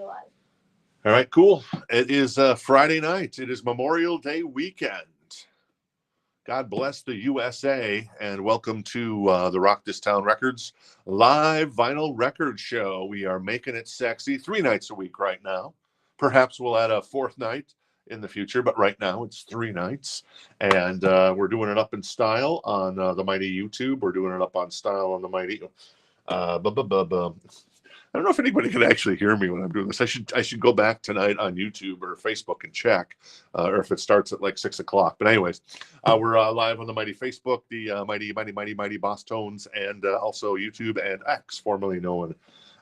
We're live. All right, cool. It is Friday night. It is Memorial Day weekend. God bless the USA, and welcome to the Rock This Town Records live vinyl record show. We are making it sexy 3 nights a week right now. Perhaps we'll add a 4th night in the future, but right now it's 3 nights. And we're doing it up in style on the mighty YouTube. We're doing it up on style on the mighty... I don't know if anybody can actually hear me when I'm doing this. I should go back tonight on YouTube or Facebook and check, or if it starts at like 6 o'clock. But anyways, we're live on the mighty Facebook, the mighty Boss Tones, and also YouTube and X, formerly known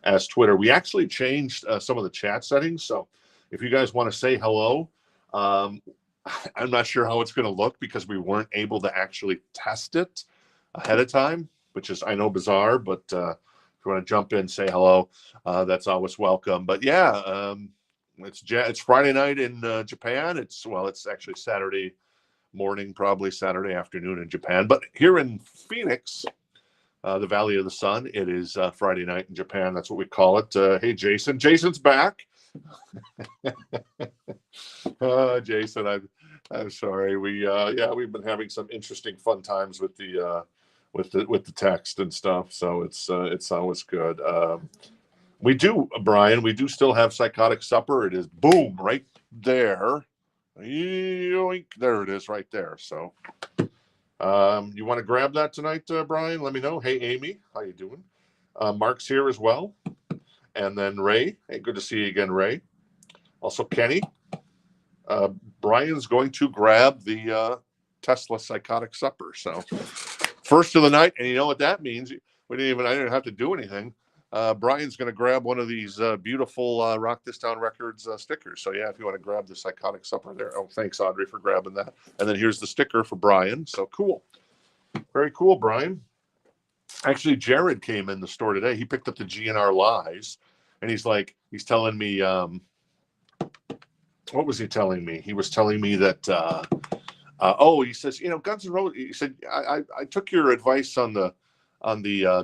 as Twitter. We actually changed some of the chat settings, so if you guys want to say hello, I'm not sure how it's going to look because we weren't able to actually test it ahead of time, which is, I know, bizarre, but if you want to jump in, say hello, that's always welcome. But yeah, it's Friday night in Japan. It's actually Saturday morning, probably Saturday afternoon in Japan. But here in Phoenix, the Valley of the Sun, it is Friday night in Japan. That's what we call it. Hey, Jason. Jason's back. Jason, I'm sorry. We've been having some interesting fun times with the text and stuff, so it's always good. We do, Brian, we do still have Psychotic Supper. It is boom right there. Yoink, there it is right there. So you want to grab that tonight, Brian? Let me know. Hey, Amy, how you doing? Mark's here as well, and then Ray. Hey, good to see you again, Ray. Also Kenny. Brian's going to grab the Tesla Psychotic Supper. So first of the night, and you know what that means? I didn't have to do anything. Brian's going to grab one of these beautiful Rock This Town Records stickers. So yeah, if you want to grab the Psychotic Supper there. Oh, thanks, Audrey, for grabbing that. And then here's the sticker for Brian. So cool. Very cool, Brian. Actually, Jared came in the store today. He picked up the GNR Lies, and he's telling me, what was he telling me? He was telling me that, he says, Guns N' Roses, he said, I took your advice on the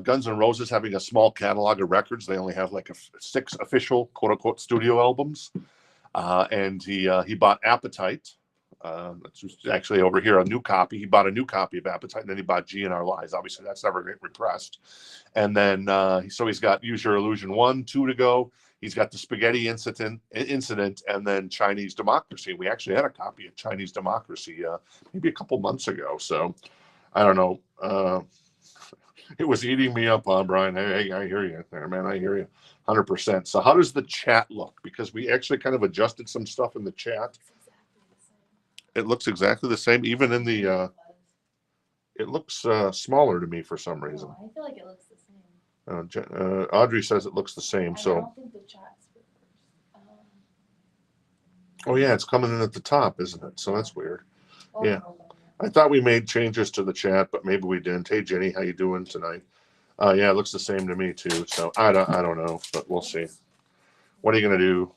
Guns N' Roses having a small catalog of records. They only have like 6 official quote unquote studio albums. And he bought Appetite. That's actually over here, a new copy. He bought a new copy of Appetite, and then he bought GNR Lies. Obviously, that's never get repressed. And then, so he's got Use Your Illusion 1, 2 to go. He's got the Spaghetti Incident, and then Chinese Democracy. We actually had a copy of Chinese Democracy maybe a couple months ago. So I don't know. It was eating me up, Brian. Hey, I hear you there, man. I hear you 100%. So how does the chat look? Because we actually kind of adjusted some stuff in the chat. It looks exactly the same, even in the. It looks smaller to me for some reason. I feel like it looks the same. Audrey says it looks the same. So. I don't think the chat's reversed. Oh yeah, it's coming in at the top, isn't it? So that's weird. Yeah. I thought we made changes to the chat, but maybe we didn't. Hey Jenny, how you doing tonight? Yeah, it looks the same to me too. So I don't know, but we'll see. What are you gonna do?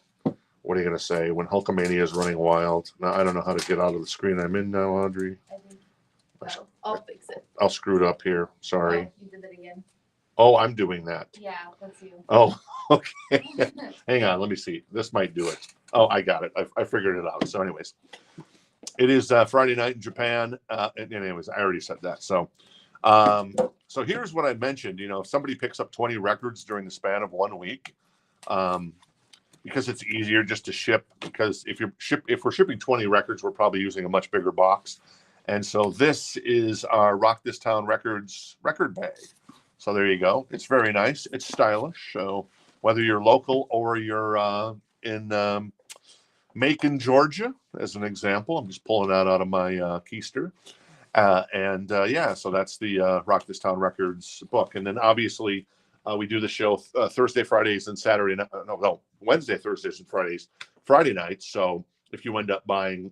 What are you gonna say when Hulkamania is running wild? Now I don't know how to get out of the screen I'm in now, Audrey. I'll fix it. I'll screw it up here. Sorry. Oh, you did it again. Oh, I'm doing that. Yeah, that's you. Oh, okay. Hang on, let me see. This might do it. Oh, I got it. I figured it out. So anyways. It is Friday night in Japan. Anyways, I already said that. So here's what I mentioned. If somebody picks up 20 records during the span of 1 week, because it's easier just to ship. Because if we're shipping 20 records, we're probably using a much bigger box. And so this is our Rock This Town Records record bag. So there you go. It's very nice. It's stylish. So whether you're local or you're in Macon, Georgia, as an example. I'm just pulling that out of my keister. So that's the Rock This Town Records book. And then obviously we do the show Thursday, Fridays, and Saturday. Wednesday, Thursdays, and Fridays, Friday nights. So if you end up buying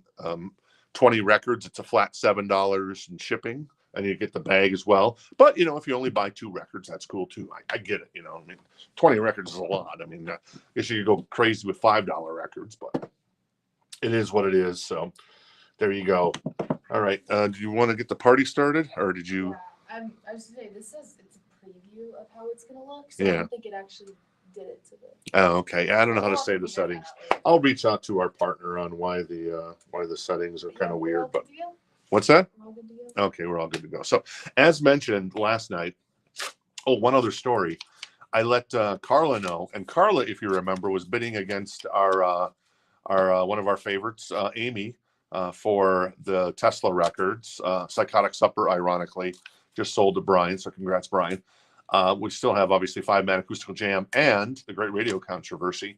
20 records, it's a flat $7 in shipping, and you get the bag as well. But, if you only buy 2 records, that's cool too. I get it. 20 records is a lot. I guess you could go crazy with $5 records, but it is what it is. So there you go. All right. Do you want to get the party started, or did you? Yeah, I was going to say, this says it's a preview of how it's going to look. So yeah. I don't think it actually did it to the. Oh, okay. I don't know how to We'll say the figure that settings. out later. I'll reach out to our partner on why the settings are kind of We're all weird. But good to go? what's that? We're all good to go? Okay, we're all good to go. So, as mentioned last night, one other story. I let Carla know, and Carla, if you remember, was bidding against our one of our favorites, Amy, for the Tesla records. Psychotic Supper, ironically, just sold to Bryan. So congrats, Bryan. We still have obviously 5-Man Acoustical Jam and the Great Radio Controversy.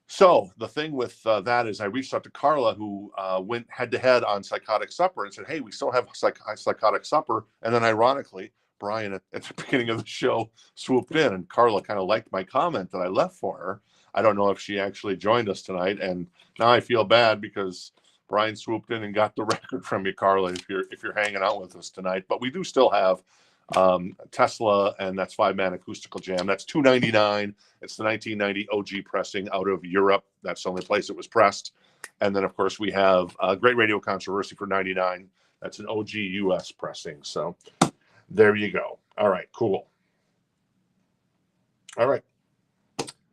So the thing with that is I reached out to Carla, who went head to head on Psychotic Supper and said, hey, we still have Psychotic Supper. And then ironically, Bryan at the beginning of the show swooped in, and Carla kind of liked my comment that I left for her. I don't know if she actually joined us tonight, and now I feel bad because Bryan swooped in and got the record from you, Carla, if you're hanging out with us tonight. But we do still have Tesla, and that's 5-Man Acoustical Jam. That's $2.99. It's the 1990 OG pressing out of Europe. That's the only place it was pressed. And then, of course, we have Great Radio Controversy for $99. That's an OG US pressing. So there you go. All right, cool. All right.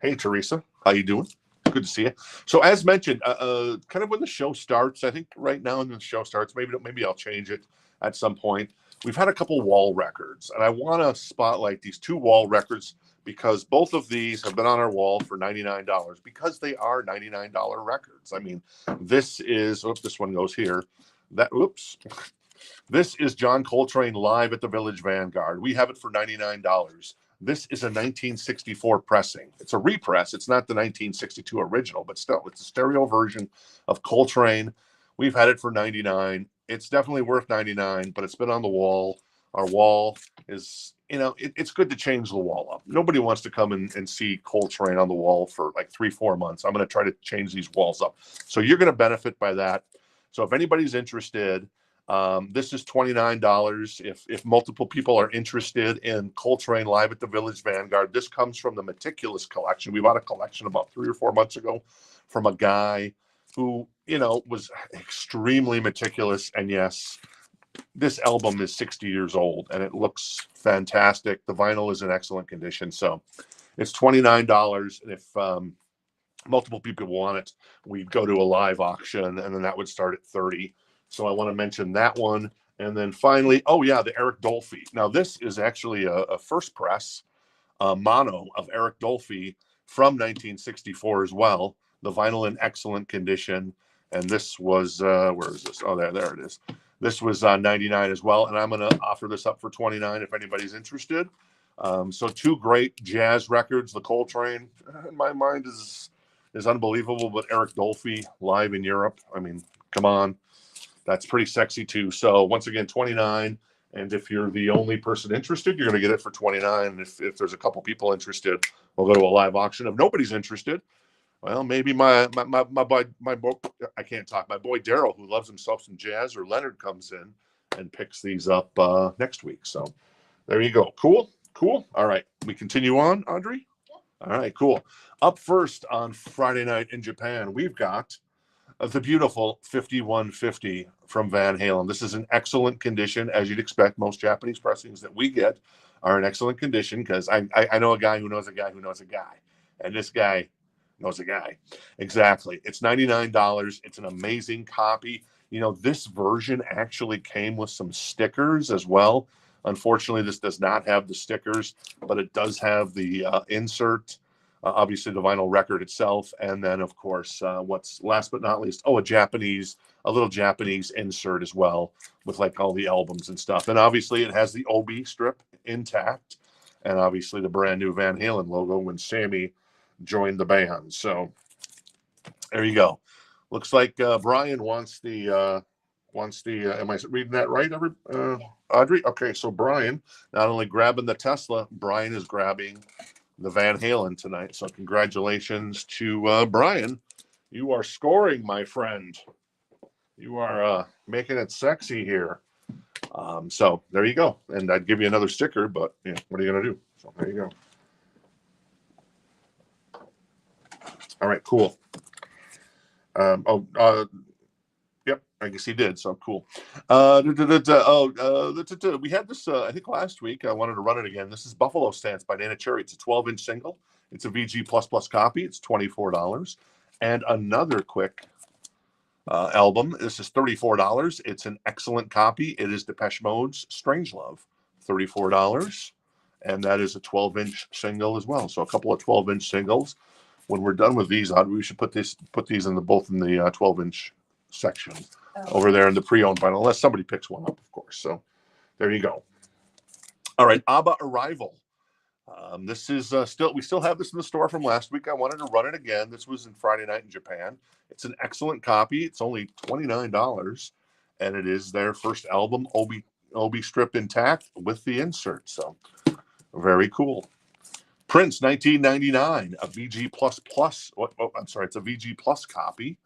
Hey, Teresa, how you doing? Good to see you. So as mentioned, kind of when the show starts, I think right now when the show starts, maybe I'll change it at some point. We've had a couple wall records, and I want to spotlight these 2 wall records because both of these have been on our wall for $99 because they are $99 records. I mean, this is, oops, this one goes here. This is John Coltrane live at the Village Vanguard. We have it for $99. This is a 1964 pressing. It's a repress. It's not the 1962 original, but still, it's a stereo version of Coltrane. We've had it for $99. It's definitely worth $99, but it's been on the wall. Our wall is, it's good to change the wall up. Nobody wants to come and see Coltrane on the wall for like 3-4 months. I'm going to try to change these walls up. So you're going to benefit by that. So if anybody's interested, this is $29. If multiple people are interested in Coltrane live at the Village Vanguard, this comes from the Meticulous collection. We bought a collection about 3 or 4 months ago from a guy who, was extremely meticulous. And yes, this album is 60 years old and it looks fantastic. The vinyl is in excellent condition. So it's $29. And if multiple people want it, we'd go to a live auction and then that would start at $30. So I want to mention that one. And then finally, the Eric Dolphy. Now, this is actually a first press mono of Eric Dolphy from 1964 as well. The vinyl in excellent condition. And this was, where is this? Oh, there it is. This was $99 as well. And I'm going to offer this up for $29 if anybody's interested. So 2 great jazz records. The Coltrane, in my mind, is unbelievable. But Eric Dolphy live in Europe, I mean, come on. That's pretty sexy too. So once again, $29. And if you're the only person interested, you're going to get it for $29. And if there's a couple people interested, we'll go to a live auction. If nobody's interested, well, maybe my boy, I can't talk. My boy Daryl, who loves himself some jazz, or Leonard comes in and picks these up next week. So there you go. Cool. All right, we continue on, Audrey. Yeah. All right, cool. Up first on Friday night in Japan, we've got the beautiful 5150 from Van Halen. This is in excellent condition, as you'd expect. Most Japanese pressings that we get are in excellent condition because I know a guy who knows a guy who knows a guy, and this guy knows a guy. Exactly. It's $99. It's an amazing copy. This version actually came with some stickers as well. Unfortunately, this does not have the stickers, but it does have the insert. Obviously the vinyl record itself, and then of course what's last but not least, a little Japanese insert as well with like all the albums and stuff. And obviously it has the OB strip intact, and obviously the brand new Van Halen logo when Sammy joined the band. So there you go. Looks like Bryan wants the am I reading that right, Audrey? Okay, so Bryan not only grabbing the Tesla, Bryan is grabbing the Van Halen tonight. So congratulations to Bryan. You are scoring, my friend. You are making it sexy here. So there you go. And I'd give you another sticker, but what are you going to do? So there you go. All right, cool. Yep, I guess he did. So cool. We had this, I think last week. I wanted to run it again. This is Buffalo Stance by Nana Cherry. It's a 12-inch single. It's a VG++ copy. It's $24. And another quick album. This is $34. It's an excellent copy. It is Depeche Mode's Strangelove, $34. And that is a 12-inch single as well. So a couple of 12-inch singles. When we're done with these, we should put these in both in the 12-inch section over there in the pre-owned vinyl, unless somebody picks one up, of course. So there you go. All right, ABBA Arrival. This is we still have this in the store from last week. I wanted to run it again. This was in Friday Night in Japan. It's an excellent copy. It's only $29, and it is their first album, Obi strip intact with the insert. So very cool. Prince, 1999, a VG++. I'm sorry, it's a VG Plus copy.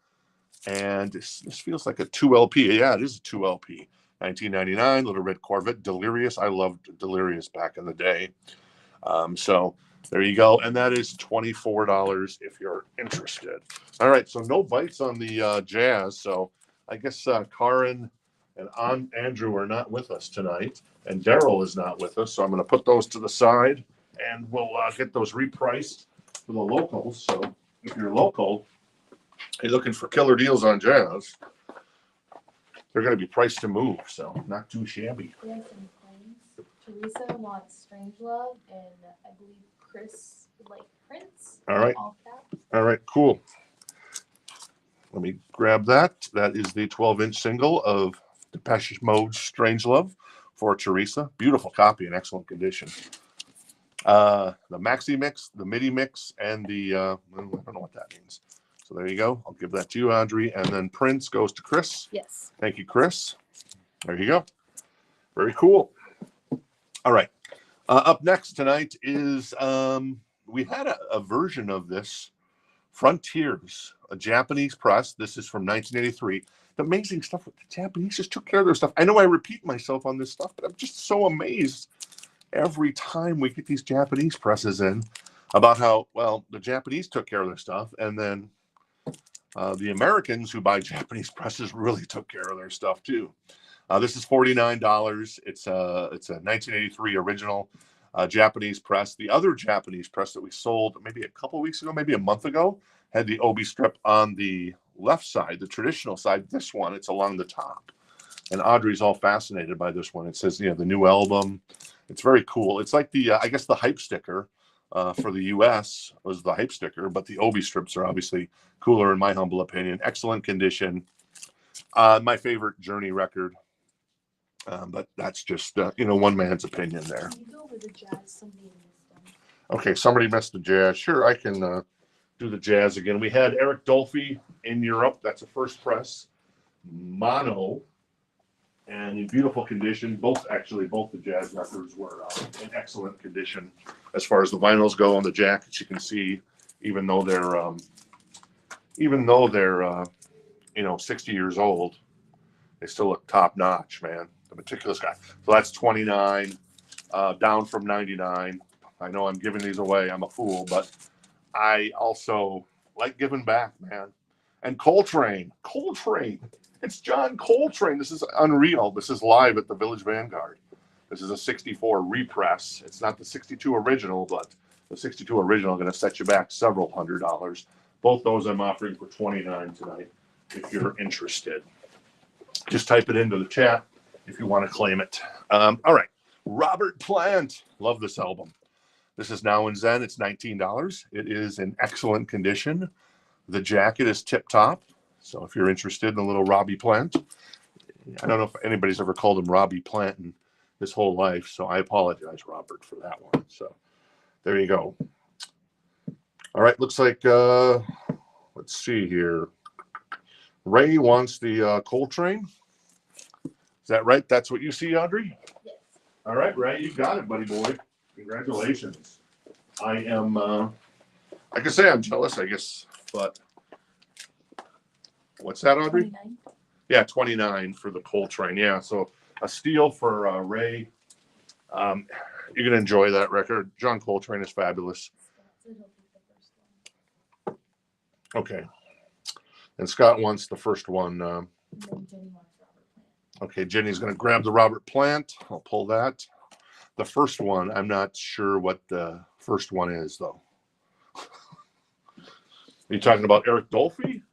And this feels like a 2LP. Yeah, it is a 2LP. 1999, Little Red Corvette, Delirious. I loved Delirious back in the day. So there you go. And that is $24 if you're interested. All right, so no bites on the Jazz. So I guess Karin and Andrew are not with us tonight. And Daryl is not with us. So I'm going to put those to the side. And we'll get those repriced for the locals. So if you're local, you're looking for killer deals on Jazz, they're going to be priced to move. So not too shabby. We have some claims. Teresa wants Strangelove, and I believe Chris would like Prince. All right. All caps. All right, cool. Let me grab that. That is the 12-inch single of Depeche Mode's Strangelove for Teresa. Beautiful copy in excellent condition. The maxi mix, the MIDI mix, and the I don't know what that means. So there you go. I'll give that to you, Audrey. And then Prince goes to Chris. Yes. Thank you, Chris. There you go. Very cool. All right. Up next tonight is we had a version of this, Frontiers, a Japanese press. This is from 1983. The amazing stuff with the Japanese just took care of their stuff. I know I repeat myself on this stuff, but I'm just so amazed every time we get these Japanese presses in about how, well, the Japanese took care of their stuff, and then the Americans who buy Japanese presses really took care of their stuff too. This is $49. It's a 1983 original Japanese press. The other Japanese press that we sold maybe a couple weeks ago, maybe a month ago, had the Obi strip on the left side, the traditional side. This one, it's along the top. And Audrey's all fascinated by this one. It says, the new album. It's very cool. It's like the, I guess the hype sticker for the US was the hype sticker, but the Obi strips are obviously cooler in my humble opinion. Excellent condition. My favorite Journey record. But that's just, one man's opinion there. Can you go over the Jazz? Somebody missed them. Okay, somebody missed the Jazz. Sure, I can do the Jazz again. We had Eric Dolphy in Europe. That's a first press. Mono. And in beautiful condition. Both the Jazz records were in excellent condition as far as the vinyls go. On the jackets, you can see, even though they're 60 years old, they still look top notch, man. The meticulous guy. So that's $29, down from $99. I know I'm giving these away. I'm a fool, but I also like giving back, man. And Coltrane. It's John Coltrane. This is unreal. This is live at the Village Vanguard. This is a 64 repress. It's not the 62 original, but the 62 original is going to set you back several $100s. Both those I'm offering for $29 tonight if you're interested. Just type it into the chat if you want to claim it. All right. Robert Plant. Love this album. This is Now and Zen. It's $19. It is in excellent condition. The jacket is tip-top. So if you're interested in a little Robbie Plant, I don't know if anybody's ever called him Robbie Plant in his whole life. So I apologize, Robert, for that one. So there you go. All right. Looks like, let's see here. Ray wants the Coltrane. Is that right? That's what you see, Audrey? Yes. All right, Ray, you got it, buddy boy. Congratulations. I am, I can say I'm jealous, I guess, but what's that, Audrey? 29. Yeah, 29 for the Coltrane. Yeah, so a steal for Ray. You're going to enjoy that record. John Coltrane is fabulous. Scott said he'll pick the first one. Okay. And Scott wants the first one. And then Jenny wants Robert Plant. Okay, Jenny's going to grab the Robert Plant. I'll pull that. The first one, I'm not sure what the first one is, though. Are you talking about Eric Dolphy?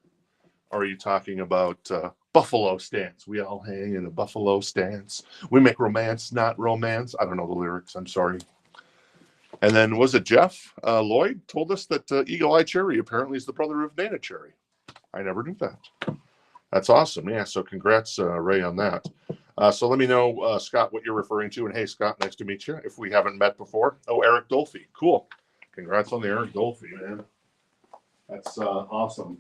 Or are you talking about Buffalo stance? We all hang in a Buffalo stance. We make romance, not romance. I don't know the lyrics. I'm sorry. And then was it Jeff Lloyd told us that Eagle Eye Cherry apparently is the brother of Nana Cherry. I never knew that. That's awesome. Yeah. So congrats, Ray, on that. So let me know, Scott, what you're referring to. And hey, Scott, nice to meet you. If we haven't met before. Oh, Eric Dolphy. Cool. Congrats on the Eric Dolphy, man. That's awesome.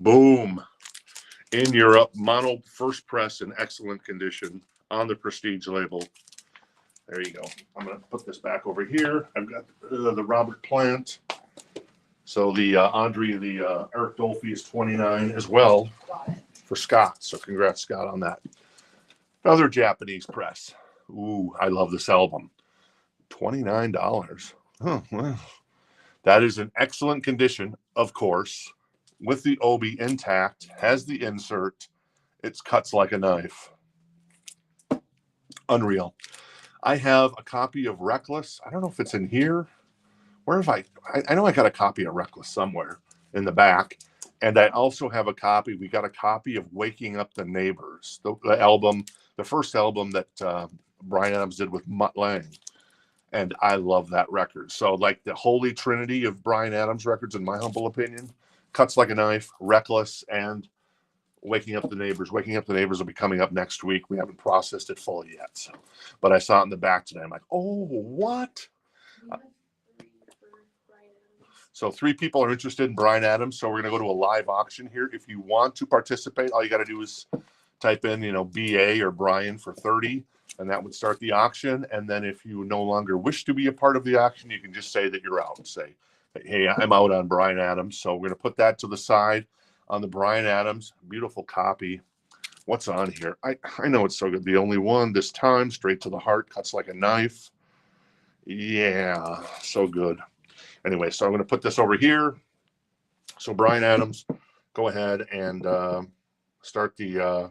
Boom. In Europe, mono first press in excellent condition on the Prestige label. There you go. I'm going to put this back over here. I've got the Robert Plant. So the Andre, the Eric Dolphy is 29 as well for Scott. So congrats, Scott, on that. Another Japanese press. Ooh, I love this album. $29. Oh, well. That is in excellent condition, of course, with the obi intact, has the insert. It cuts like a knife. Unreal. I have a copy of Reckless. I don't know if it's in here. Where have I know I got a copy of Reckless somewhere in the back. And I also have a copy. We got a copy of Waking Up the Neighbors, the album, the first album that Bryan Adams did with Mutt Lange. And I love that record. So like the holy trinity of Bryan Adams records, in my humble opinion, Cuts Like a Knife, Reckless, and Waking Up the Neighbors. Waking Up the Neighbors will be coming up next week. We haven't processed it fully yet. So, but I saw it in the back today. I'm like, oh, what? So 3 people are interested in Bryan Adams. So we're going to go to a live auction here. If you want to participate, all you got to do is type in, BA or Bryan for 30. And that would start the auction. And then if you no longer wish to be a part of the auction, you can just say that you're out. Say, hey, I'm out on Bryan Adams. So we're going to put that to the side on the Bryan Adams. Beautiful copy. What's on here? I know it's so good. The Only One this time. Straight to the heart. Cuts like a knife. Yeah, so good. Anyway, so I'm going to put this over here. So Bryan Adams, go ahead and start the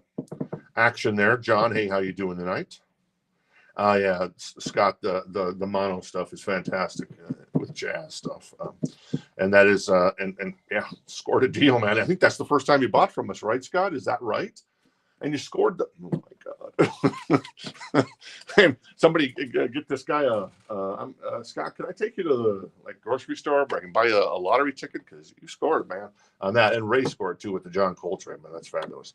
action there. John, hey, how you doing tonight? Yeah, Scott, the mono stuff is fantastic with jazz stuff, and that is and yeah, scored a deal, man. I think that's the first time you bought from us, right, Scott? Is that right? And you scored the. Oh my God! Hey, somebody get this guy Scott. Can I take you to the grocery store where I can buy a lottery ticket because you scored, man, on that, and Ray scored too with the John Coltrane, man. That's fabulous.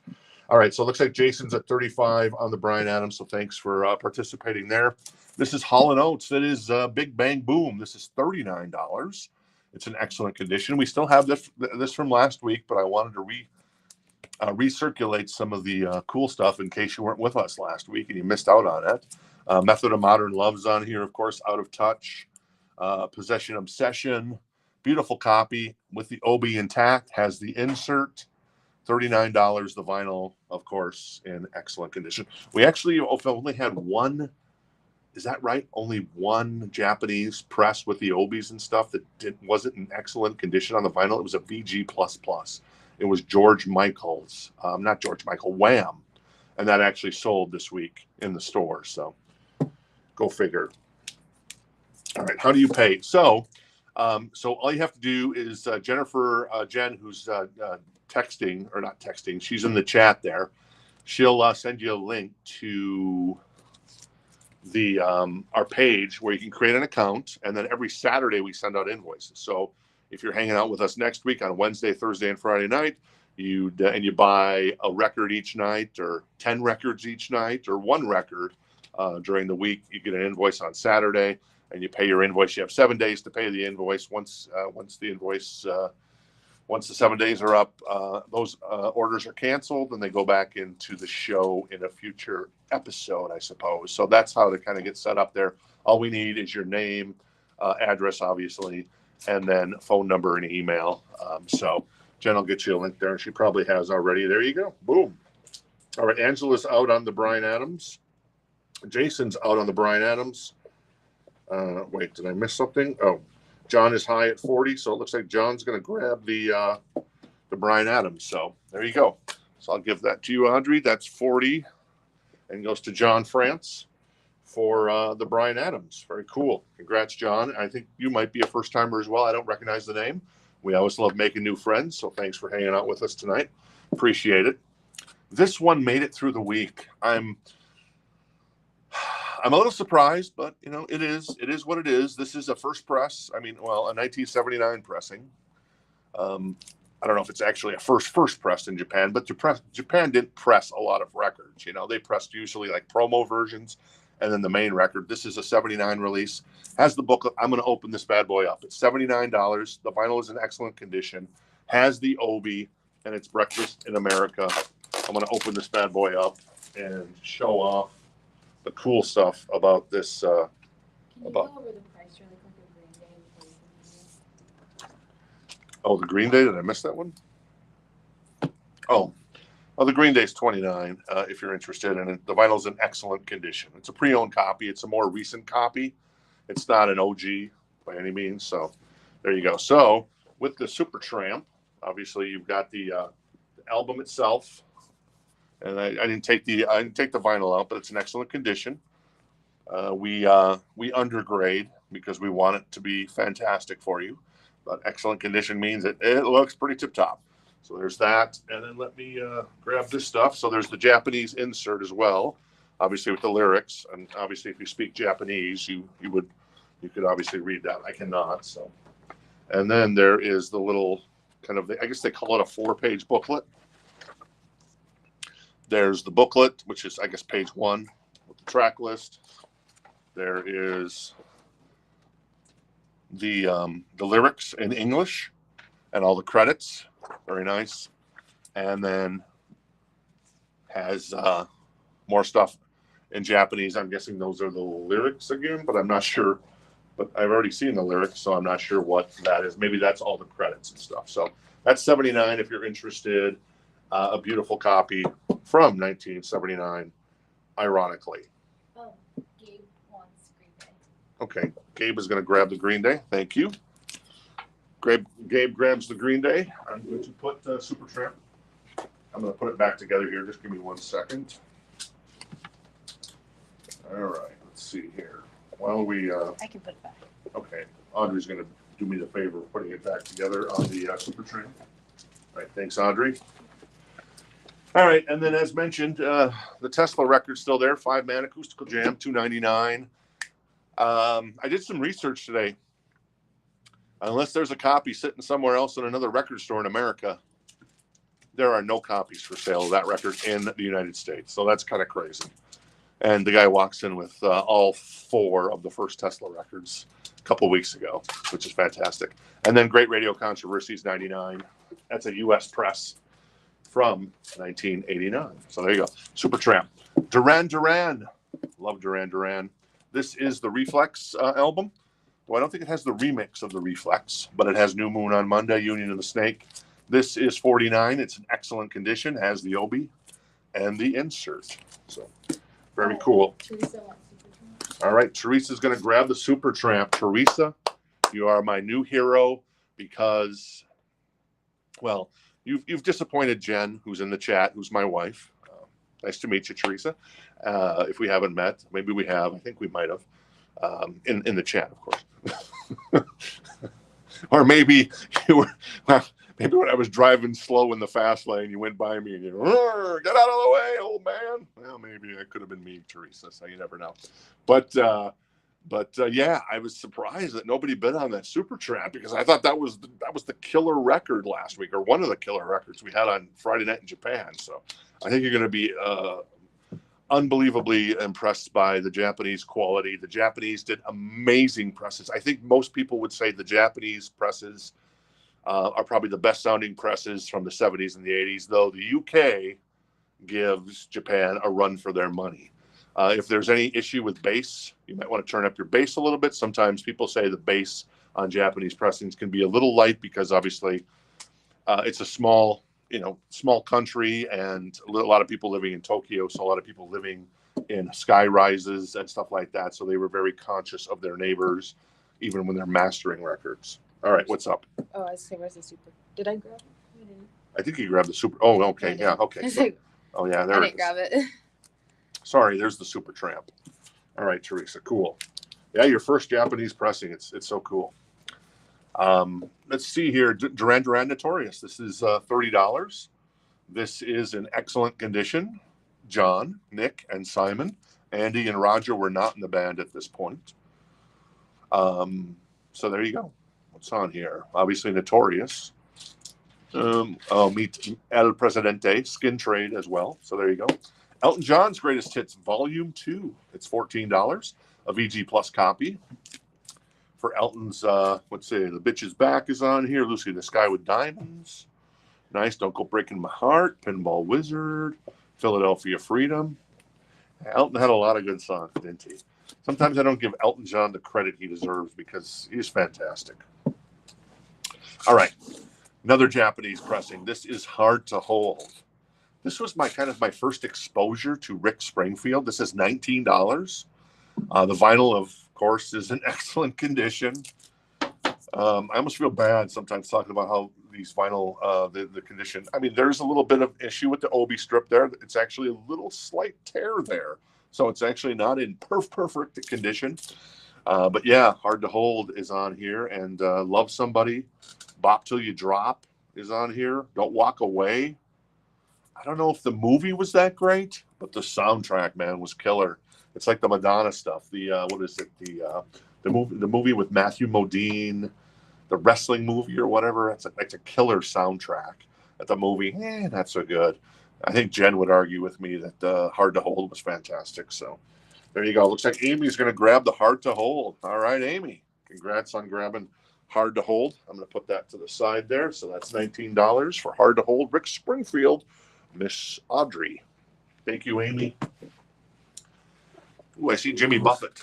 All right, so it looks like Jason's at 35 on the Bryan Adams, so thanks for participating there. This is Hall & Oates. That is Big Bang Boom. This is $39. It's in excellent condition. We still have this from last week, but I wanted to recirculate some of the cool stuff in case you weren't with us last week and you missed out on it. Method of Modern Love's on here, of course, Out of Touch, Possession Obsession. Beautiful copy with the obi intact, has the insert. $39, the vinyl, of course, in excellent condition. We actually only had one, is that right? Only one Japanese press with the obies and stuff that wasn't in excellent condition on the vinyl. It was a VG++. It was George Michael's, not George Michael, Wham! And that actually sold this week in the store. So go figure. All right, how do you pay? So all you have to do is Jennifer, Jen, who's texting, or not texting, she's in the chat there. She'll send you a link to the our page where you can create an account, and then every Saturday we send out invoices. So if you're hanging out with us next week on Wednesday, Thursday, and Friday night, you buy a record each night, or 10 records each night, or 1 record during the week, you get an invoice on Saturday, and you pay your invoice. You have 7 days to pay the invoice. Once the 7 days are up, those orders are canceled and they go back into the show in a future episode, I suppose. So that's how to kind of get set up there. All we need is your name, address, obviously, and then phone number and email. So Jen will get you a link there, and she probably has already. There you go. Boom. All right, Angela's out on the Bryan Adams. Jason's out on the Bryan Adams. Wait, did I miss something? Oh, John is high at 40, so it looks like John's going to grab the Bryan Adams. So there you go. So I'll give that to you, Audrey. That's 40, and goes to John France for the Bryan Adams. Very cool. Congrats, John. I think you might be a first timer as well. I don't recognize the name. We always love making new friends, so thanks for hanging out with us tonight. Appreciate it. This one made it through the week. I'm a little surprised, but you know, it is what it is. This is a first press. I mean, well, a 1979 pressing. I don't know if it's actually a first press in Japan, but Japan didn't press a lot of records. You know, they pressed usually like promo versions and then the main record. This is a 79 release. Has the booklet. I'm going to open this bad boy up. It's $79. The vinyl is in excellent condition. Has the Obi, and it's Breakfast in America. I'm going to open this bad boy up and show off the cool stuff about this. Can you About- go over the price really quick of Green Day before you continue? Oh, the Green Day. Did I miss that one? Oh, the Green Day's $29. If you're interested in it, the vinyl's in excellent condition. It's a pre-owned copy. It's a more recent copy. It's not an OG by any means. So there you go. So with the Supertramp, obviously you've got the album itself, and I didn't take the vinyl out, but it's in excellent condition. We undergrade because we want it to be fantastic for you, but excellent condition means it looks pretty tip top. So there's that, and then let me grab this stuff. So there's the Japanese insert as well, obviously with the lyrics, and obviously if you speak Japanese, you could obviously read that. I cannot. So, and then there is the little kind of I guess they call it a 4-page booklet. There's the booklet, which is I guess page 1 with the track list. There is the lyrics in English and all the credits. Very nice. And then has more stuff in Japanese. I'm guessing those are the lyrics again, but I'm not sure. But I've already seen the lyrics, so I'm not sure what that is. Maybe that's all the credits and stuff. So that's $79 if you're interested. A beautiful copy from 1979, ironically. Oh, Gabe wants Green Day. Okay, Gabe is going to grab the Green Day. Thank you. Gabe grabs the Green Day. I'm going to put Supertramp. I'm going to put it back together here. Just give me 1 second. All right, let's see here. While we... I can put it back. Okay, Audrey's going to do me the favor of putting it back together on the Supertramp. All right, thanks, Audrey. All right, and then as mentioned, the Tesla record's still there. 5-man acoustical jam, $299. I did some research today. Unless there's a copy sitting somewhere else in another record store in America, there are no copies for sale of that record in the United States. So that's kind of crazy. And the guy walks in with all 4 of the first Tesla records a couple weeks ago, which is fantastic. And then Great Radio Controversies, $99. That's a U.S. press from 1989. So there you go. Supertramp. Duran Duran. Love Duran Duran. This is the Reflex album. Well, I don't think it has the remix of the Reflex, but it has New Moon on Monday, Union of the Snake. This is $49. It's in excellent condition. Has the Obi and the insert. So very cool. Teresa wants Supertramp. All right, Teresa's going to grab the Supertramp. Teresa, you are my new hero because, well, you've disappointed Jen, who's in the chat, who's my wife. Nice to meet you, Teresa. If we haven't met, maybe we have. I think we might have. In the chat, of course. Or maybe you were, well, maybe when I was driving slow in the fast lane, you went by me and you go, get out of the way, old man. Well, maybe it could have been me, Teresa, so you never know. But yeah, I was surprised that nobody bid on that Supertramp because I thought that was the killer record last week, or one of the killer records we had on Friday night in Japan. So I think you're going to be unbelievably impressed by the Japanese quality. The Japanese did amazing presses. I think most people would say the Japanese presses are probably the best sounding presses from the 70s and the 80s, though the UK gives Japan a run for their money. If there's any issue with bass, you might want to turn up your bass a little bit. Sometimes people say the bass on Japanese pressings can be a little light because obviously it's a small country and a lot of people living in Tokyo. So a lot of people living in sky rises and stuff like that. So they were very conscious of their neighbors, even when they're mastering records. All right, what's up? Oh, I was saying, where's the super? Did I grab it? I didn't. I think you grabbed the super. Oh, okay. Yeah. Okay. I was like, Oh, yeah. I There it didn't is. grab it. Sorry, there's the Supertramp. All right, Teresa, cool. Yeah, your first Japanese pressing. It's so cool. Let's see here. Duran Duran Notorious. This is $30. This is in excellent condition. John, Nick, and Simon. Andy and Roger were not in the band at this point. So there you go. What's on here? Obviously Notorious. Meet El Presidente, Skin Trade as well. So there you go. Elton John's Greatest Hits, Volume 2. It's $14. A VG Plus copy. For Elton's, let's see, The Bitch Is Back is on here. Lucy in the Sky with Diamonds. Nice. Don't Go Breaking My Heart. Pinball Wizard. Philadelphia Freedom. Elton had a lot of good songs, didn't he? Sometimes I don't give Elton John the credit he deserves because he's fantastic. All right. Another Japanese pressing. This is Hard to Hold. This was my first exposure to Rick Springfield. This is $19. The vinyl, of course, is in excellent condition. I almost feel bad sometimes talking about how these vinyl, the condition. I mean, there's a little bit of issue with the obi strip there. It's actually a little slight tear there. So it's actually not in perfect condition. But yeah, Hard to Hold is on here. And Love Somebody, Bop Till You Drop is on here. Don't Walk Away. I don't know if the movie was that great, but the soundtrack, man, was killer. It's like the Madonna stuff. The what is it? The movie with Matthew Modine, the wrestling movie or whatever. It's a killer soundtrack. At the movie, not so good. I think Jen would argue with me that Hard to Hold was fantastic. So there you go. Looks like Amy's going to grab the Hard to Hold. All right, Amy. Congrats on grabbing Hard to Hold. I'm going to put that to the side there. So that's $19 for Hard to Hold. Rick Springfield, Miss Audrey. Thank you, Amy. Ooh, I see Jimmy Buffett.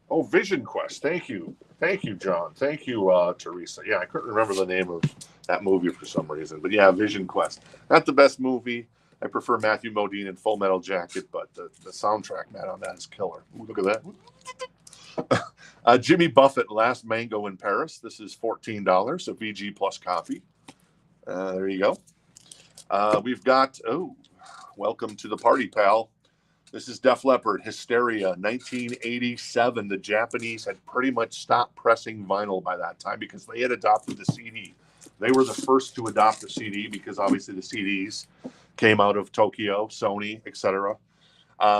Oh, Vision Quest. Thank you. Thank you, John. Thank you, Teresa. Yeah, I couldn't remember the name of that movie for some reason. But yeah, Vision Quest. Not the best movie. I prefer Matthew Modine in Full Metal Jacket, but the soundtrack, man, on that is killer. Ooh, look at that. Jimmy Buffett, Last Mango in Paris. This is $14, a VG Plus copy. There you go. We've got, welcome to the party, pal. This is Def Leppard, Hysteria, 1987. The Japanese had pretty much stopped pressing vinyl by that time because they had adopted the CD. They were the first to adopt the CD because obviously the CDs came out of Tokyo, Sony, etc.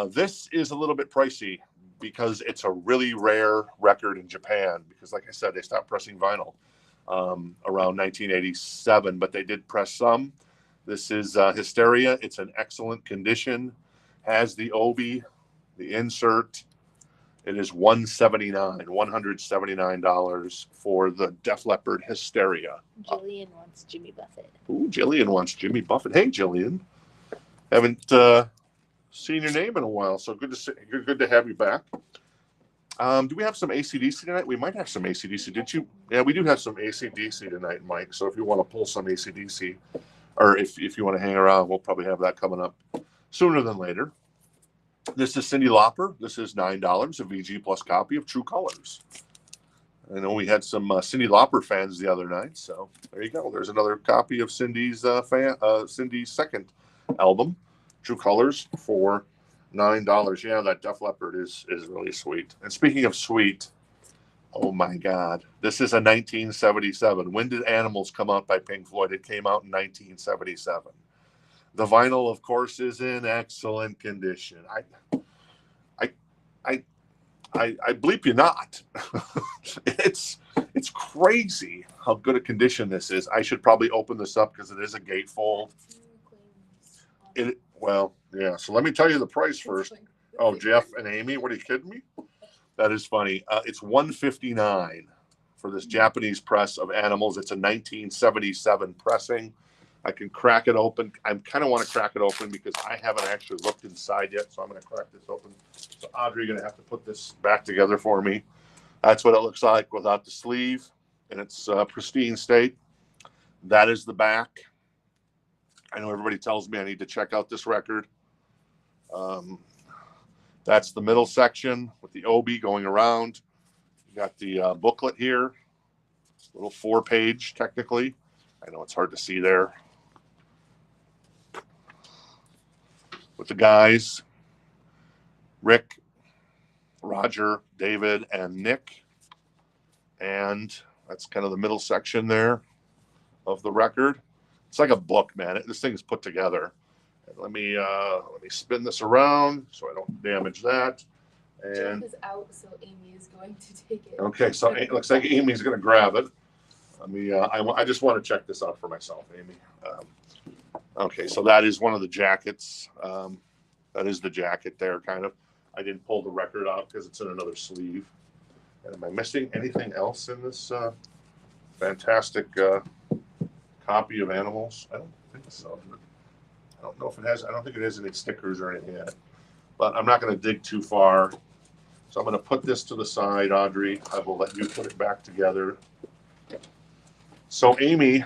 This is a little bit pricey because it's a really rare record in Japan because, like I said, they stopped pressing vinyl around 1987, but they did press some. This is Hysteria. It's in excellent condition. Has the obi, the insert. It is $179 for the Def Leppard Hysteria. Jillian wants Jimmy Buffett. Ooh, Jillian wants Jimmy Buffett. Hey, Jillian. Haven't seen your name in a while, so good to have you back. Do we have some AC/DC tonight? We might have some AC/DC. Did you? Yeah, we do have some AC/DC tonight, Mike. So if you want to pull some AC/DC, or if you want to hang around, we'll probably have that coming up sooner than later. This is Cyndi Lauper. This is $9, a VG Plus copy of True Colors. I know we had some Cyndi Lauper fans the other night, so there you go. There's another copy of Cindy's Cindy's second album, True Colors, for $9. Yeah, that Def Leppard is really sweet. And speaking of sweet, oh my God, this is a 1977. When did Animals come out by Pink Floyd? It came out in 1977. The vinyl, of course, is in excellent condition. I bleep you not. It's crazy how good a condition this is. I should probably open this up because it is a gatefold. Well, yeah. So let me tell you the price first. Oh, Jeff and Amy, what are you kidding me? That is funny. It's $159 for this Japanese press of Animals. It's a 1977 pressing. I can crack it open. I kind of want to crack it open because I haven't actually looked inside yet. So I'm going to crack this open. So Audrey, you're going to have to put this back together for me. That's what it looks like without the sleeve in its pristine state. That is the back. I know everybody tells me I need to check out this record. That's the middle section with the obi going around. You got the booklet here. Little 4-page technically. I know it's hard to see there. with the guys, Rick, Roger, David, and Nick. And that's kind of the middle section there of the record. It's like a book, man. This thing is put together. Let me spin this around so I don't damage that. And Jeff is out, so Amy is going to take it. okay, so it looks like Amy's going to grab it. Let me. I just want to check this out for myself, Amy. Okay, so that is one of the jackets. That is the jacket there, kind of. I didn't pull the record out because it's in another sleeve. And am I missing anything else in this fantastic copy of Animals? I don't think so. I don't know if it has. I don't think it has any stickers or anything yet. But I'm not going to dig too far. So I'm going to put this to the side, Audrey. I will let you put it back together. So Amy,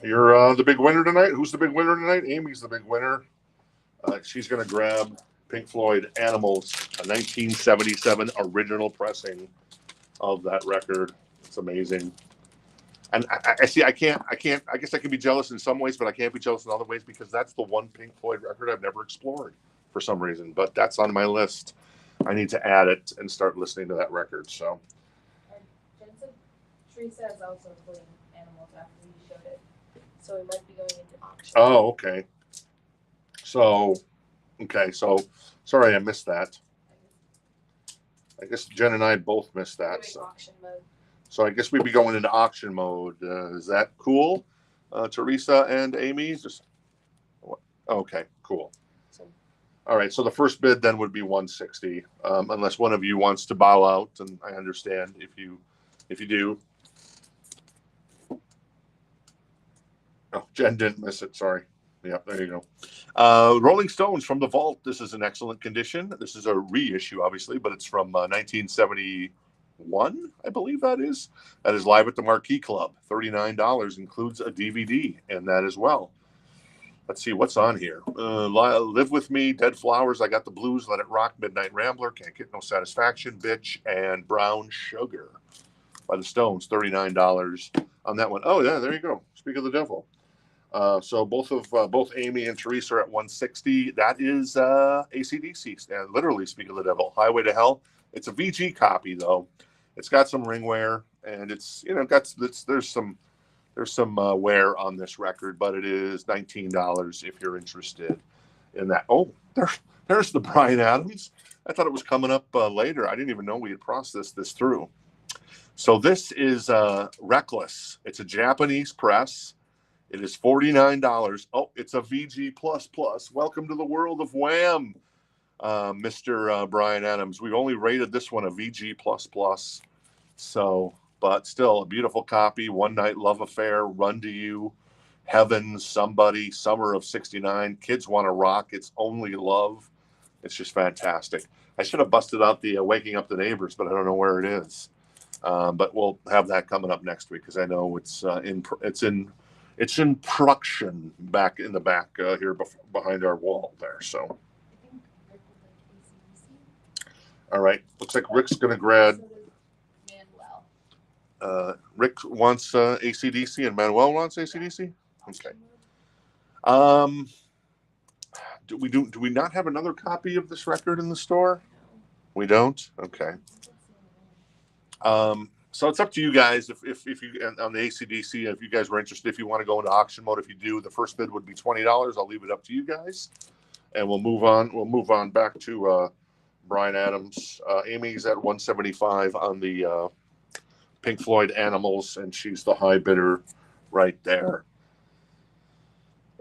you're the big winner tonight. Who's the big winner tonight? Amy's the big winner. She's going to grab Pink Floyd Animals, a 1977 original pressing of that record. It's amazing. And I see, I guess I can be jealous in some ways, but I can't be jealous in other ways because that's the one Pink Floyd record I've never explored for some reason, but that's on my list. I need to add it and start listening to that record. So. And Jen said Teresa is also putting Animals after we showed it, so we might be going into auction. Oh, okay. So, sorry I missed that. I guess Jen and I both missed that. So. Auction mode. So I guess we'd be going into auction mode. Is that cool, Teresa and Amy? Okay, cool. All right, so the first bid then would be 160, unless one of you wants to bow out, and I understand if you do. Oh, Jen didn't miss it. Sorry. Yeah, there you go. Rolling Stones from the Vault. This is in excellent condition. This is a reissue, obviously, but it's from 1971, I believe that is. That is live at the Marquee Club. $39 includes a DVD and that as well. Let's see what's on here. Live With Me, Dead Flowers, I Got the Blues, Let It Rock, Midnight Rambler, Can't Get No Satisfaction, Bitch, and Brown Sugar by the Stones. $39 on that one. Oh yeah, there you go. Speak of the Devil. So both Amy and Teresa are at 160. That is AC/DC. Literally, Speak of the Devil. Highway to Hell. It's a VG copy though. It's got some ring wear, and it's there's some wear on this record, but it is $19 if you're interested in that. Oh, there's the Bryan Adams. I thought it was coming up later. I didn't even know we had processed this through. So this is Reckless. It's a Japanese press. It is $49. Oh, it's a VG++. Welcome to the world of Wham, Mr. Bryan Adams. We've only rated this one a VG++. So, but still a beautiful copy. One Night Love Affair, Run to You, Heaven, Somebody, Summer of '69, Kids Wanna Rock, It's Only Love. It's just fantastic. I should have busted out the Waking Up the Neighbors, but I don't know where it is. But we'll have that coming up next week because I know it's in production back in the back here behind our wall there. So, all right, looks like Rick's gonna grab. Rick wants AC/DC and Manuel wants AC/DC. Okay. Do we not have another copy of this record in the store? We don't. Okay. So it's up to you guys if you on the AC/DC, if you guys were interested, if you want to go into auction mode. If you do, the first bid would be $20. I'll leave it up to you guys, and we'll move on back to Bryan Adams. Amy's at 175 on the Pink Floyd Animals, and she's the high bidder right there.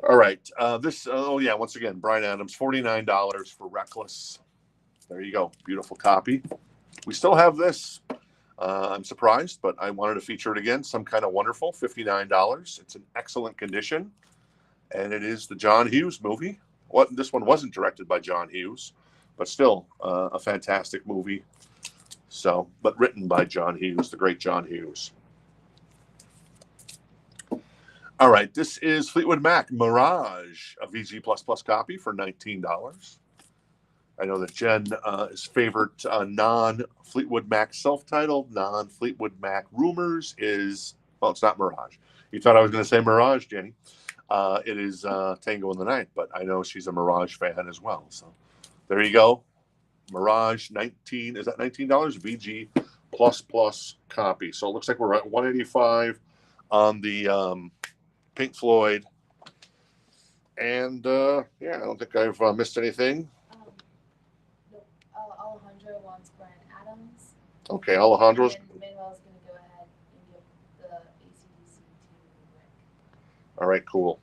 All right, once again, Bryan Adams, $49 for Reckless. There you go, beautiful copy. We still have this. I'm surprised, but I wanted to feature it again. Some Kind of Wonderful, $59. It's in excellent condition, and it is the John Hughes movie. This one wasn't directed by John Hughes, but still a fantastic movie. So, but written by John Hughes, the great John Hughes. All right, this is Fleetwood Mac Mirage, a VG++ copy for $19. I know that Jen's favorite non-Fleetwood Mac self-titled, non-Fleetwood Mac Rumors is, well, it's not Mirage. You thought I was going to say Mirage, Jenny. it is Tango in the Night, but I know she's a Mirage fan as well. So there you go. Mirage 19, is that $19? VG plus copy. So it looks like we're at 185 on the Pink Floyd. And yeah, I don't think I've missed anything. Nope. Alejandro wants Bryan Adams. Okay, Alejandro's. And Manuel's going to go ahead and give the ACDC to Rick. All right, cool.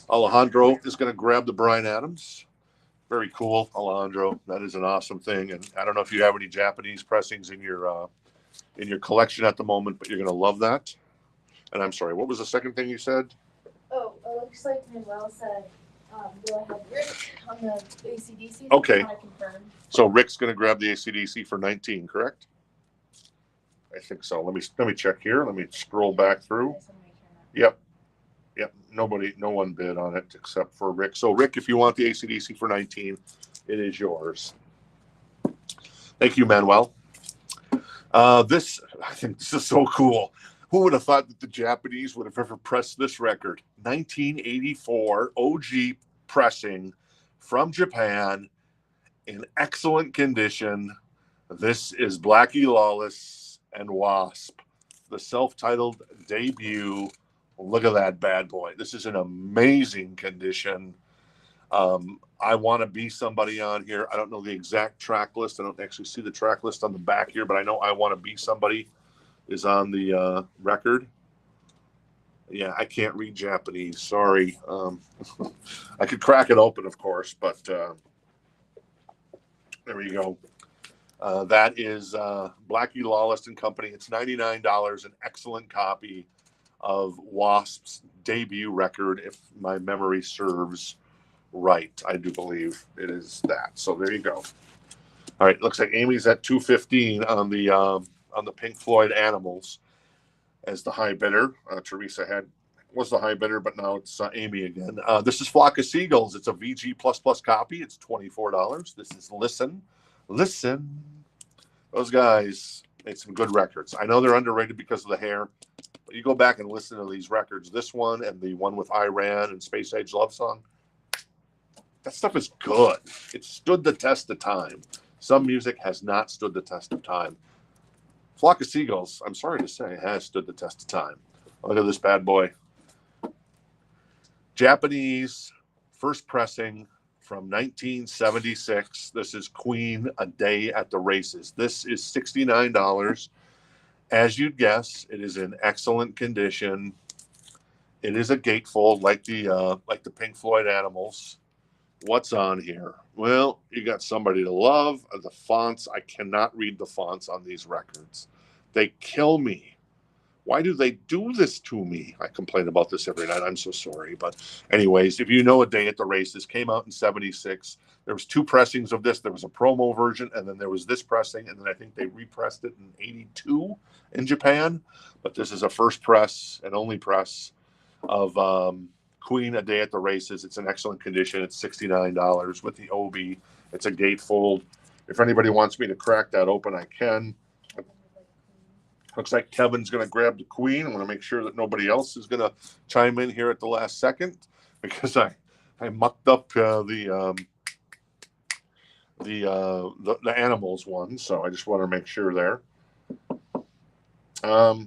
Alejandro is going to grab the Bryan Adams. Very cool, Alejandro. That is an awesome thing. And I don't know if you have any Japanese pressings in your collection at the moment, but you're going to love that. And I'm sorry, what was the second thing you said? Oh, it looks like Manuel said, go ahead, Rick, on the ACDC. Okay. Kind of confirm. So Rick's going to grab the ACDC for 19, correct? I think so. Let me check here. Let me scroll back through. Yep. No one bid on it except for Rick. So Rick, if you want the ACDC for 19, it is yours. Thank you, Manuel. I think this is so cool. Who would have thought that the Japanese would have ever pressed this record? 1984 OG pressing from Japan in excellent condition. This is Blackie Lawless and Wasp, the self-titled debut. Look at that bad boy. This is an amazing condition. I Want to Be Somebody on here. I don't know the exact track list. I don't actually see the track list on the back here, but I know I Want to Be Somebody is on the record. Yeah, I can't read Japanese. Sorry. I could crack it open, of course, but there we go. That is Blackie Lawless and Company. It's $99, an excellent copy of Wasp's debut record, if my memory serves right. I do believe it is that. So there you go. All right, looks like Amy's at 215 on the Pink Floyd Animals as the high bidder. Teresa was the high bidder, but now it's Amy again. This is Flock of Seagulls. It's a VG plus copy. It's $24. This is Listen. Those guys made some good records. I know they're underrated because of the hair, but you go back and listen to these records, this one and the one with Iran and Space Age Love Song, that stuff is good. It stood the test of time. Some music has not stood the test of time. Flock of Seagulls, I'm sorry to say, has stood the test of time. Look at this bad boy. Japanese, first pressing from 1976. This is Queen, A Day at the Races. This is $69. As you'd guess, it is in excellent condition. It is a gatefold like the Pink Floyd Animals. What's on here? Well, you got Somebody to Love. The fonts, I cannot read the fonts on these records. They kill me. Why do they do this to me? I complain about this every night. I'm so sorry. But anyways, if you know, A Day at the Races came out in 76. There was two pressings of this. There was a promo version, and then there was this pressing, and then I think they repressed it in 82 in Japan. But this is a first press and only press of Queen, A Day at the Races. It's in excellent condition. It's $69 with the Obi. It's a gatefold. If anybody wants me to crack that open, I can. Looks like Kevin's going to grab the Queen. I'm going to make sure that nobody else is going to chime in here at the last second because I mucked up the Animals one. So I just want to make sure there. All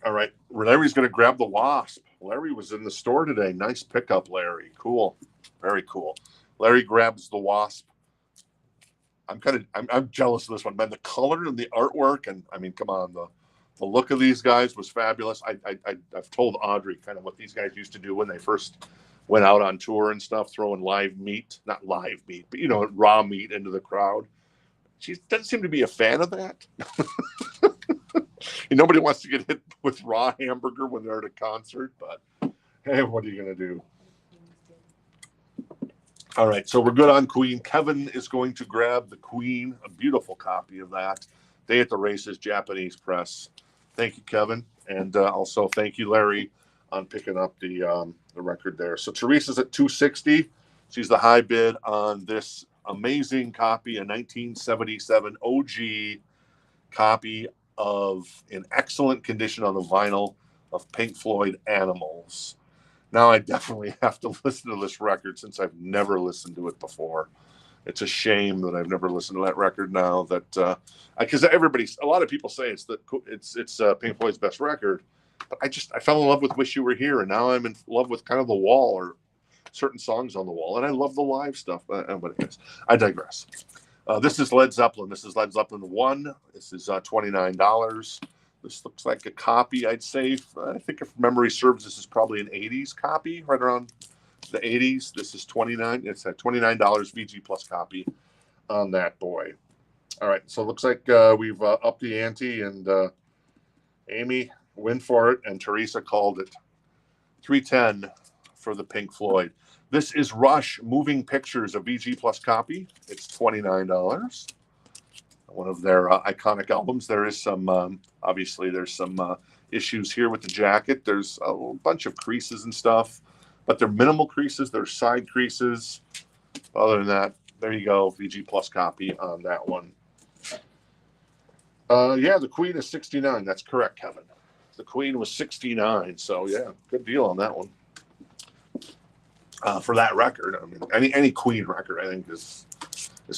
right. Larry's going to grab the Wasp. Larry was in the store today. Nice pickup, Larry. Cool. Very cool. Larry grabs the Wasp. I'm jealous of this one, man. The color and the artwork, and I mean, come on, the look of these guys was fabulous. I've told Audrey kind of what these guys used to do when they first went out on tour and stuff, throwing not live meat, but raw meat into the crowd. She doesn't seem to be a fan of that. Nobody wants to get hit with raw hamburger when they're at a concert, but hey, what are you gonna do? All right, so we're good on Queen. Kevin is going to grab the Queen, a beautiful copy of that. Day at the Races, Japanese press. Thank you, Kevin. And also thank you, Larry, on picking up the record there. So Teresa's at $260. She's the high bid on this amazing copy, a 1977 OG copy in excellent condition on the vinyl of Pink Floyd Animals. Now I definitely have to listen to this record since I've never listened to it before. It's a shame that I've never listened to that record now. That because a lot of people say it's Pink Floyd's best record, but I fell in love with "Wish You Were Here," and now I'm in love with kind of The Wall or certain songs on The Wall, and I love the live stuff. But anyways, I digress. This is Led Zeppelin. This is Led Zeppelin 1. This is $29. This looks like a copy, I'd say. I think if memory serves, this is probably an 80s copy, right around the 80s. This is $29. It's a $29 VG Plus copy on that boy. All right, so it looks like we've upped the ante, and Amy went for it, and Teresa called it. $310 for the Pink Floyd. This is Rush Moving Pictures, a VG Plus copy. It's $29. One of their iconic albums. There is some, obviously, there's some issues here with the jacket. There's a bunch of creases and stuff, but they're minimal creases. They're side creases. Other than that, there you go. VG Plus copy on that one. Yeah, the Queen is 69. That's correct, Kevin. The Queen was 69. So yeah, good deal on that one. For that record, I mean, any Queen record, I think is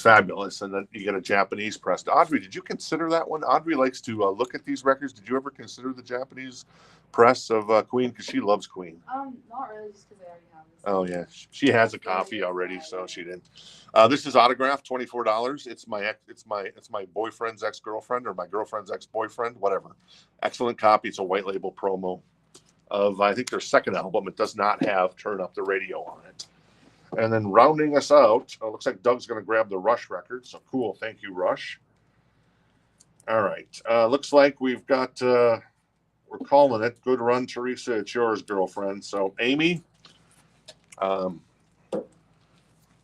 fabulous. And then you get a Japanese press. Audrey, did you consider that one? Audrey likes to look at these records. Did you ever consider the Japanese press of Queen? Because she loves Queen. Not really, just because I already have this. Oh yeah, she has a copy already, so she didn't. This is autographed, $24. It's my boyfriend's ex-girlfriend or my girlfriend's ex-boyfriend, whatever. Excellent copy. It's a white label promo of, I think, their second album. It does not have Turn Up the Radio on it. And then rounding us out, looks like Doug's going to grab the Rush record. So cool. Thank you, Rush. All right. Looks like we've got, we're calling it. Good run, Teresa. It's yours, girlfriend. So Amy,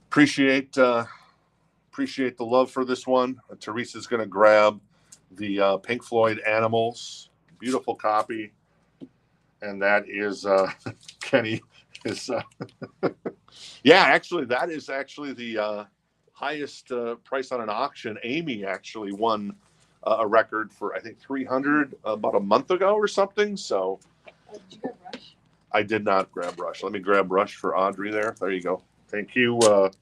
appreciate the love for this one. Teresa's going to grab the Pink Floyd Animals. Beautiful copy. And that is Kenny is yeah, actually that is actually the highest price on an auction. Amy actually won a record for I think $300 about a month ago or something. So Did you grab Rush? I did not grab Rush. Let me grab Rush for Audrey there. There you go. Thank you. Let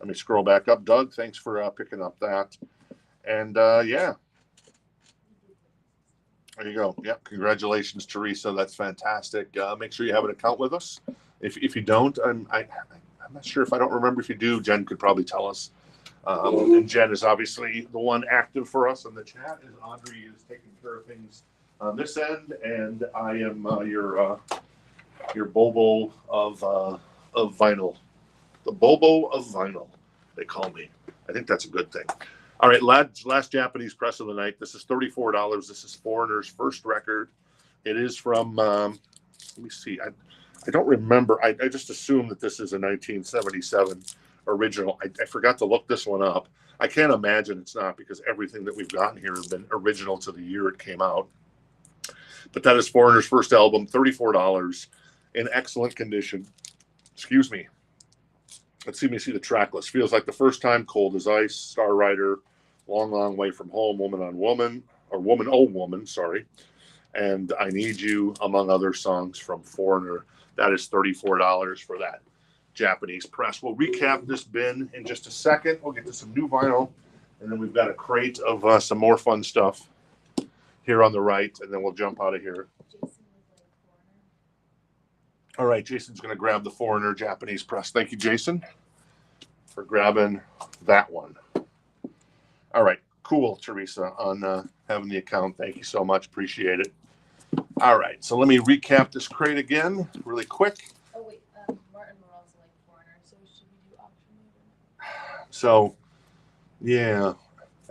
me scroll back up. Doug, thanks for picking up that. And yeah. There you go. Yeah, congratulations, Teresa. That's fantastic. Make sure you have an account with us. If you don't, I'm not sure if I don't remember. If you do, Jen could probably tell us. And Jen is obviously the one active for us in the chat, and Audrey is taking care of things on this end, and I am your Bobo of vinyl. The Bobo of vinyl, they call me. I think that's a good thing. All right, last Japanese press of the night. This is $34. This is Foreigner's first record. It is from, let me see. I don't remember. I just assumed that this is a 1977 original. I forgot to look this one up. I can't imagine it's not because everything that we've gotten here has been original to the year it came out. But that is Foreigner's first album, $34 in excellent condition. Excuse me. Let's see me see the track list. Feels Like the First Time, Cold as Ice, Star Rider, Long, Long Way from Home, Woman on Woman, or Woman, Oh Woman, sorry. And I Need You, among other songs from Foreigner. That is $34 for that Japanese press. We'll recap this bin in just a second. We'll get to some new vinyl. And then we've got a crate of some more fun stuff here on the right. And then we'll jump out of here. All right, Jason's going to grab the Foreigner Japanese press. Thank you, Jason, for grabbing that one. All right, cool, Teresa, on having the account. Thank you so much. Appreciate it. All right, so let me recap this crate again really quick. Oh, wait, Martin would also like Foreigner, so should we do auction later? So, yeah,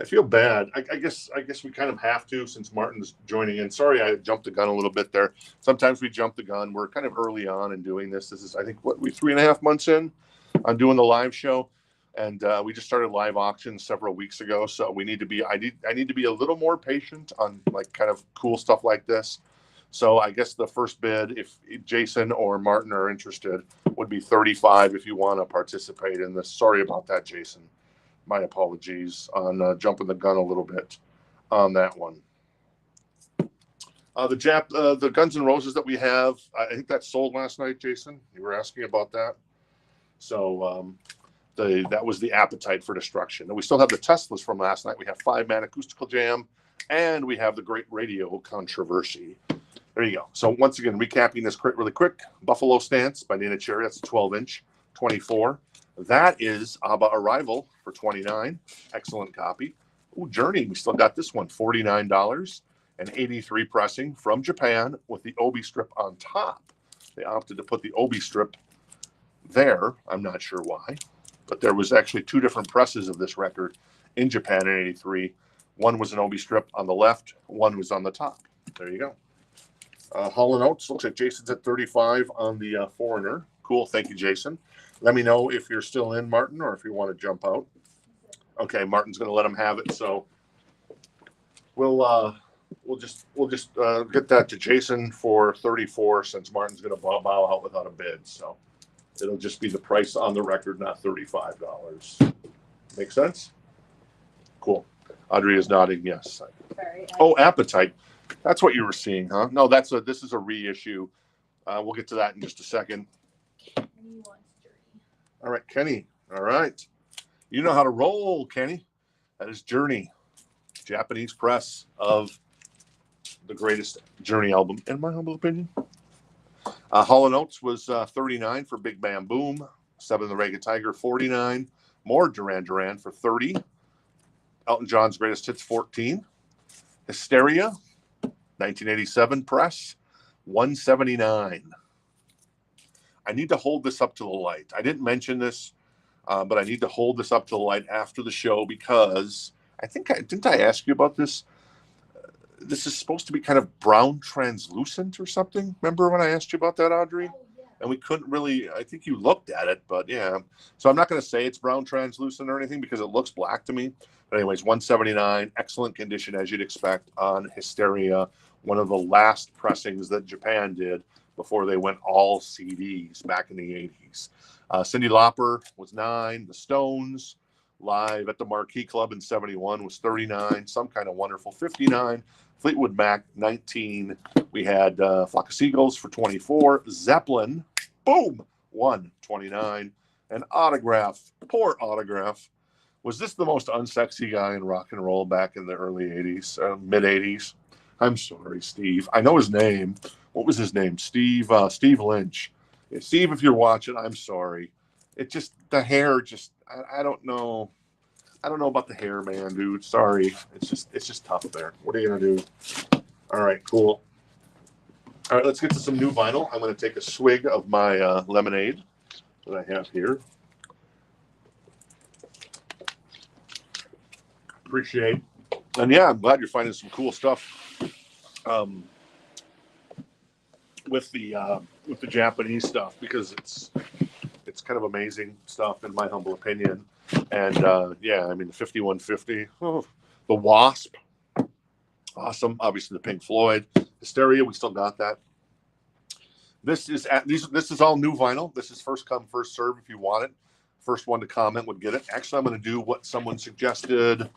I feel bad. I guess we kind of have to since Martin's joining in. Sorry, I jumped the gun a little bit there. Sometimes we jump the gun. We're kind of early on in doing this. This is, I think, we 3.5 months in on doing the live show, and we just started live auctions several weeks ago. So we need to be. I need to be a little more patient on like kind of cool stuff like this. So I guess the first bid, if Jason or Martin are interested, would be $35 if you want to participate in this. Sorry about that, Jason. My apologies on jumping the gun a little bit on that one. The Guns N' Roses that we have, I think that sold last night, Jason. You were asking about that. So that was the Appetite for Destruction. And we still have the Teslas from last night. We have 5-Man Acoustical Jam, and we have the Great Radio Controversy. There you go. So once again, recapping this crate really quick. Buffalo Stance by Nina Cherry. That's a 12-inch, 24. That is ABBA Arrival for 29. Excellent copy. Ooh, Journey. We still got this one, $49. And 83 pressing from Japan with the Obi strip on top. They opted to put the Obi strip there. I'm not sure why. But there was actually 2 different presses of this record in Japan in 83. One was an Obi strip on the left. One was on the top. There you go. Hall & Oates, looks like Jason's at 35 on the Foreigner. Cool. Thank you, Jason. Let me know if you're still in, Martin, or if you want to jump out. Okay, Martin's going to let him have it. So we'll just get that to Jason for 34 since Martin's going to bow out without a bid. So it'll just be the price on the record, not $35. Make sense? Cool. Audrey is nodding yes. Sorry. Oh, Appetite. That's what you were seeing, huh? No, this is a reissue. We'll get to that in just a second. Kenny wants Journey. All right, Kenny. All right. You know how to roll, Kenny. That is Journey. Japanese press of the greatest Journey album, in my humble opinion. Hall & Oates was 39 for Big Bam Boom. 7 The Ragged Tiger, 49. More Duran Duran for 30. Elton John's Greatest Hits, 14. Hysteria, 1987 press, 179. I need to hold this up to the light. I didn't mention this, but I need to hold this up to the light after the show because didn't I ask you about this? This is supposed to be kind of brown translucent or something. Remember when I asked you about that, Audrey? Oh, yeah. And we couldn't really, I think you looked at it, but yeah. So I'm not going to say it's brown translucent or anything because it looks black to me. But anyways, 179, excellent condition as you'd expect on Hysteria, one of the last pressings that Japan did before they went all CDs back in the 80s. Cyndi Lauper was 9. The Stones, live at the Marquee Club in 71, was 39. Some Kind of Wonderful, 59. Fleetwood Mac, 19. We had Flock of Seagulls for 24. Zeppelin, boom, 129. And Autograph, poor Autograph. Was this the most unsexy guy in rock and roll back in the early 80s, mid 80s? I'm sorry, Steve. I know his name. What was his name? Steve Lynch. Yeah, Steve, if you're watching, I'm sorry. It just, the hair just, I don't know. I don't know about the hair, man, dude. Sorry. It's just tough there. What are you going to do? All right, cool. All right, let's get to some new vinyl. I'm going to take a swig of my lemonade that I have here. Appreciate. And yeah, I'm glad you're finding some cool stuff with the Japanese stuff because it's kind of amazing stuff in my humble opinion. And yeah, I mean the 5150, the Wasp, awesome. Obviously the Pink Floyd, Hysteria, we still got that. This is all new vinyl. This is first come first serve. If you want it, first one to comment would get it. Actually, I'm going to do what someone suggested,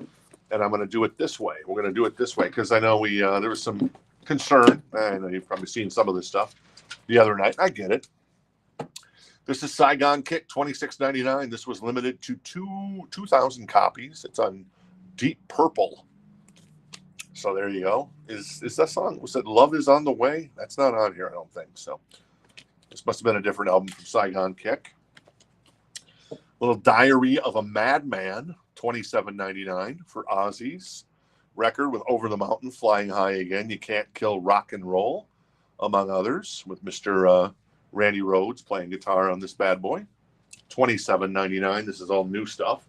and I'm going to do it this way. We're going to do it this way because I know there was some concern. I know you've probably seen some of this stuff the other night. I get it. This is Saigon Kick, $26.99. This was limited to 2,000 copies. It's on deep purple. So there you go. Is that song? Was it Love Is on the Way? That's not on here, I don't think. So this must have been a different album from Saigon Kick. Little Diary of a Madman, $27.99 for Ozzy's record with Over the Mountain, Flying High Again. You Can't Kill Rock and Roll, among others, with Mr. Randy Rhoads playing guitar on this bad boy. $27.99. This is all new stuff.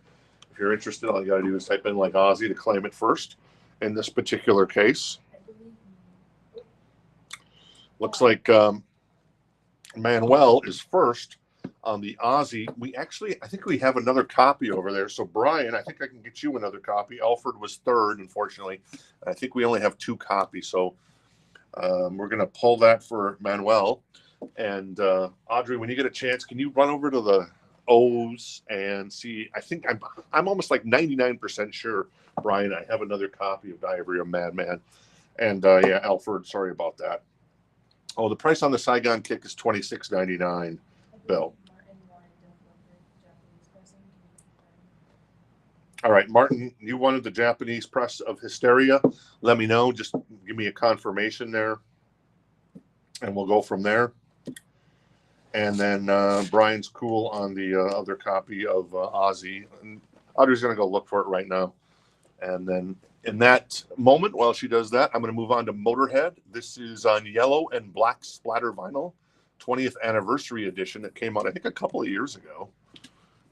If you're interested, all you got to do is type in like Ozzy to claim it first. In this particular case, looks like Manuel is first on the Ozzy. I think we have another copy over there. So Brian, I think I can get you another copy. Alfred was third, unfortunately. I think we only have 2 copies. So we're going to pull that for Manuel. And Audrey, when you get a chance, can you run over to the O's and see? I think I'm almost like 99% sure, Brian, I have another copy of Diary of a Madman. And yeah, Alfred, sorry about that. Oh, the price on the Saigon Kick is $26.99. Bill. Martin wanted to look at Japanese pressing. All right, Martin, you wanted the Japanese press of Hysteria. Let me know. Just give me a confirmation there, and we'll go from there. And then Brian's cool on the other copy of Ozzy. And Audrey's going to go look for it right now. And then in that moment, while she does that, I'm going to move on to Motorhead. This is on yellow and black splatter vinyl, 20th anniversary edition. That came out, I think, a couple of years ago.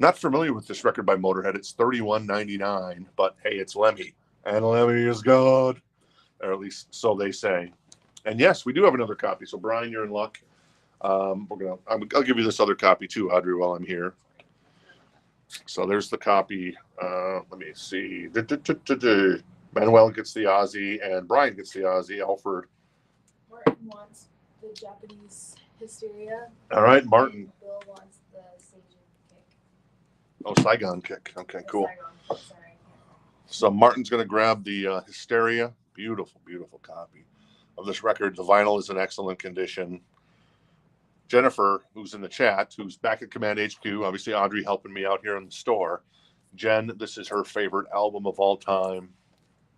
Not familiar with this record by Motorhead. It's $31.99, but hey, it's Lemmy, and Lemmy is God, or at least so they say. And yes, we do have another copy. So Brian, you're in luck. I'll give you this other copy too, Audrey, while I'm here. So there's the copy. Let me see. Manuel gets the Ozzy, and Brian gets the Ozzy. Alfred. Martin wants the Japanese Hysteria. All right, Martin. And Bill wants the Seigan Kick. Oh, Saigon Kick. Okay, cool. Saigon, sorry. So Martin's going to grab the Hysteria. Beautiful, beautiful copy of this record. The vinyl is in excellent condition. Jennifer, who's in the chat, who's back at Command HQ, obviously Audrey helping me out here in the store. Jen, this is her favorite album of all time.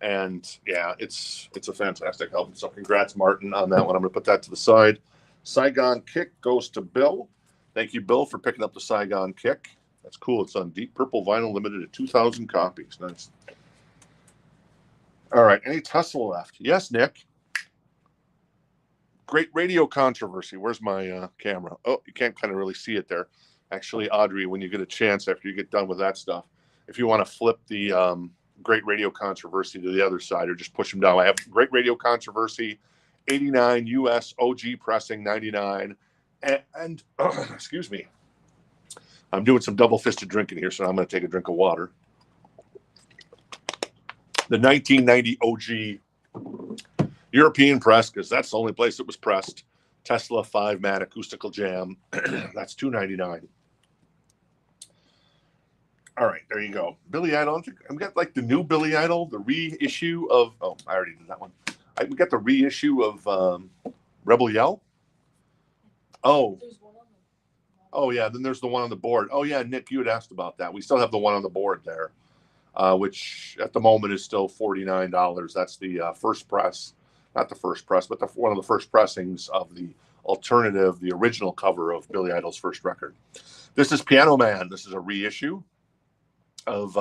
And yeah, it's a fantastic album. So congrats, Martin, on that one. I'm going to put that to the side. Saigon Kick goes to Bill. Thank you, Bill, for picking up the Saigon Kick. That's cool. It's on deep purple vinyl, limited to 2,000 copies. Nice. All right. Any Tesla left? Yes, Nick. Great radio controversy. Where's my camera? Oh, you can't kind of really see it there. Actually, Audrey, when you get a chance after you get done with that stuff, if you want to flip the Great Radio Controversy to the other side or just push them down. I have Great Radio Controversy, 89 US OG pressing, 99. And excuse me. I'm doing some double-fisted drinking here, so I'm going to take a drink of water. The 1990 OG European press, because that's the only place it was pressed. Tesla 5-man acoustical jam. That's $2.99. All right, there you go. Billy Idol. I've got like the new Billy Idol, the reissue of. Oh, I already did that one. We got the reissue of Rebel Yell. Oh. There's one on the. Oh yeah. Then there's the one on the board. Oh yeah, Nick, you had asked about that. We still have the one on the board there, which at the moment is still $49. That's the first press. Not the first press, but one of the first pressings of the alternative, the original cover of Billy Idol's first record. This is Piano Man. This is a reissue of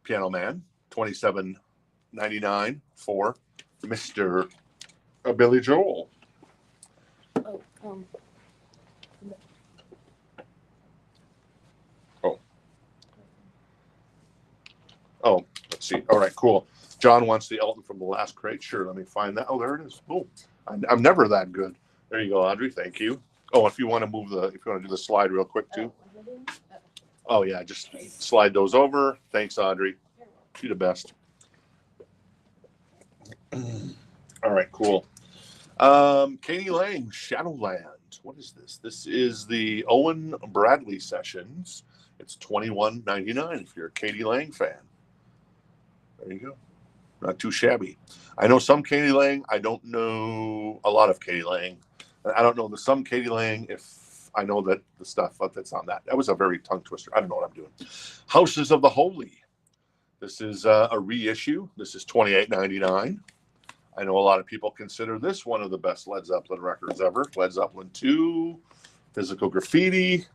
Piano Man, $27.99 for Mr. Billy Joel. Oh, let's see. All right, cool. John wants the Elton from the last crate. Sure, let me find that. Oh, there it is. Boom. I'm never that good. There you go, Audrey. Thank you. Oh, if you want to do the slide real quick too. Oh yeah, just slide those over. Thanks, Audrey. You're the best. All right, cool. Katie Lang, Shadowland. What is this? This is the Owen Bradley sessions. It's $21.99 if you're a Katie Lang fan. There you go. Not too shabby. I know some Katie Lang. I don't know a lot of Katie Lang. I don't know some Katie Lang if I know that the stuff that's on that. That was a very tongue twister. I don't know what I'm doing. Houses of the Holy. This is a reissue. This is $28.99. I know a lot of people consider this one of the best Led Zeppelin records ever. Led Zeppelin 2, Physical Graffiti.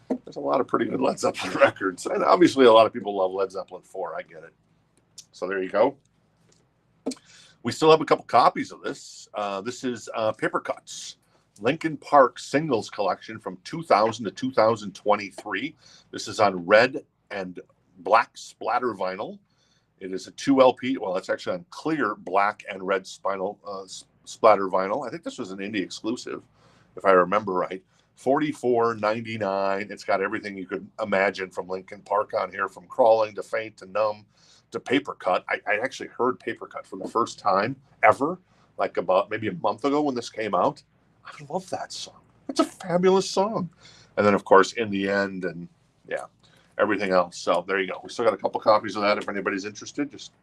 There's a lot of pretty good Led Zeppelin records. And obviously a lot of people love Led Zeppelin 4. I get it. So there you go. We still have a couple copies of this. This is Paper Cuts, Linkin Park singles collection from 2000 to 2023. This is on red and black splatter vinyl. It is a 2 LP. Well, it's actually on clear black and red splatter vinyl. I think this was an indie exclusive, if I remember right. $44.99. It's got everything you could imagine from Linkin Park on here, from Crawling to Faint to Numb to Paper Cut. I actually heard Paper Cut for the first time ever, like about maybe a month ago when this came out. I love that song. It's a fabulous song. And then, of course, In the End and, yeah, everything else. So there you go. We still got a couple copies of that if anybody's interested. Just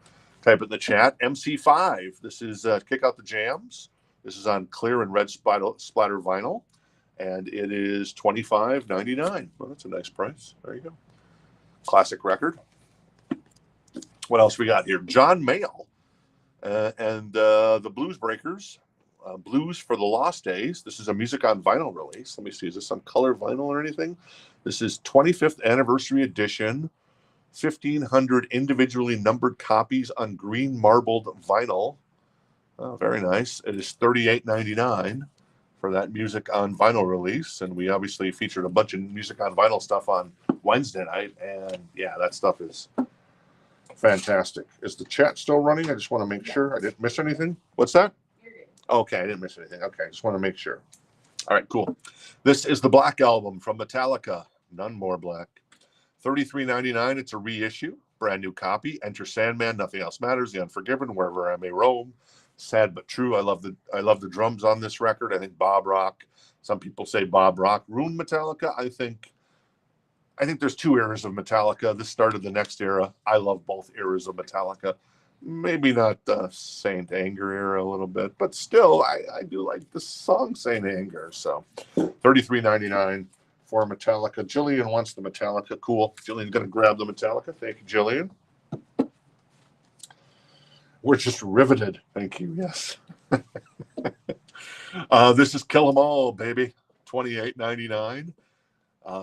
Type it in the chat. MC5. This is Kick Out the Jams. This is on clear and red splatter vinyl, and it is $25.99. Well, that's a nice price. There you go. Classic record. What else we got here? John Mayall and the Blues Breakers. Blues for the Lost Days. This is a music on vinyl release. Let me see. Is this on color vinyl or anything? This is 25th anniversary edition. 1,500 individually numbered copies on green marbled vinyl. Oh, very nice. It is $38.99 for that music on vinyl release. And we obviously featured a bunch of music on vinyl stuff on Wednesday night. And yeah, that stuff is fantastic. Is the chat still running? I just want to make sure I didn't miss anything. What's that? Okay, I didn't miss anything. Okay, I just want to make sure. All right, cool. This is the Black Album from Metallica. None More Black. $33.99. It's a reissue. Brand new copy. Enter Sandman. Nothing Else Matters. The Unforgiven. Wherever I May Roam. Sad but true. I love the drums on this record. I think Bob Rock. Some people say Bob Rock ruined Metallica. I think there's two eras of Metallica. This started the next era. I love both eras of Metallica. Maybe not the Saint Anger era a little bit, but still, I do like the song Saint Anger. So $33.99 for Metallica. Jillian wants the Metallica. Cool. Jillian's going to grab the Metallica. Thank you, Jillian. We're just riveted. Thank you. Yes. This is Kill 'Em All, baby. $28.99.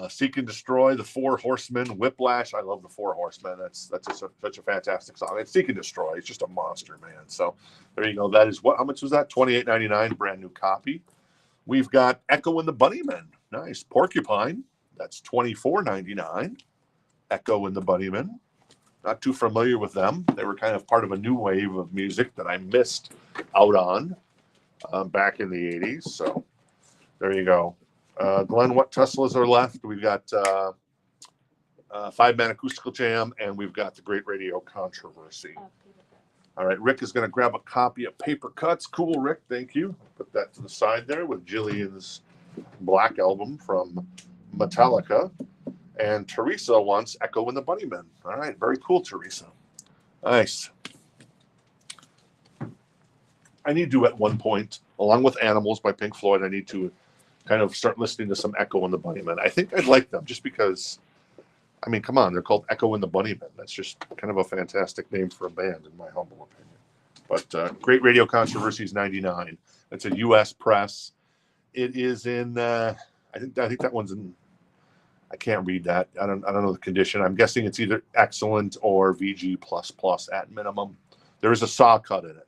Seek and Destroy, The Four Horsemen, Whiplash. I love The Four Horsemen. That's just such a fantastic song. And Seek and Destroy. It's just a monster, man. So there you go. That is what? How much was that? $28.99. Brand new copy. We've got Echo and the Bunnymen. Nice. Porcupine. That's $24.99. Echo and the Bunnymen. Not too familiar with them. They were kind of part of a new wave of music that I missed out on back in the 80s. So there you go. Glenn, what Teslas are left? We've got 5-Man Acoustical Jam, and we've got the Great Radio Controversy. All right, Rick is going to grab a copy of Paper Cuts. Cool, Rick. Thank you. Put that to the side there with Jillian's Black Album from Metallica. And Teresa wants Echo and the Bunnymen. All right, very cool, Teresa. Nice. I need to, at one point, along with Animals by Pink Floyd, I need to kind of start listening to some Echo and the Bunnymen. I think I'd like them just because, I mean, come on, they're called Echo and the Bunnymen. That's just kind of a fantastic name for a band, in my humble opinion. But Great Radio Controversy is $99. It's a U.S. press. It is in, I think that one's in, I can't read that. I don't know the condition. I'm guessing it's either excellent or VG++ at minimum. There is a saw cut in it.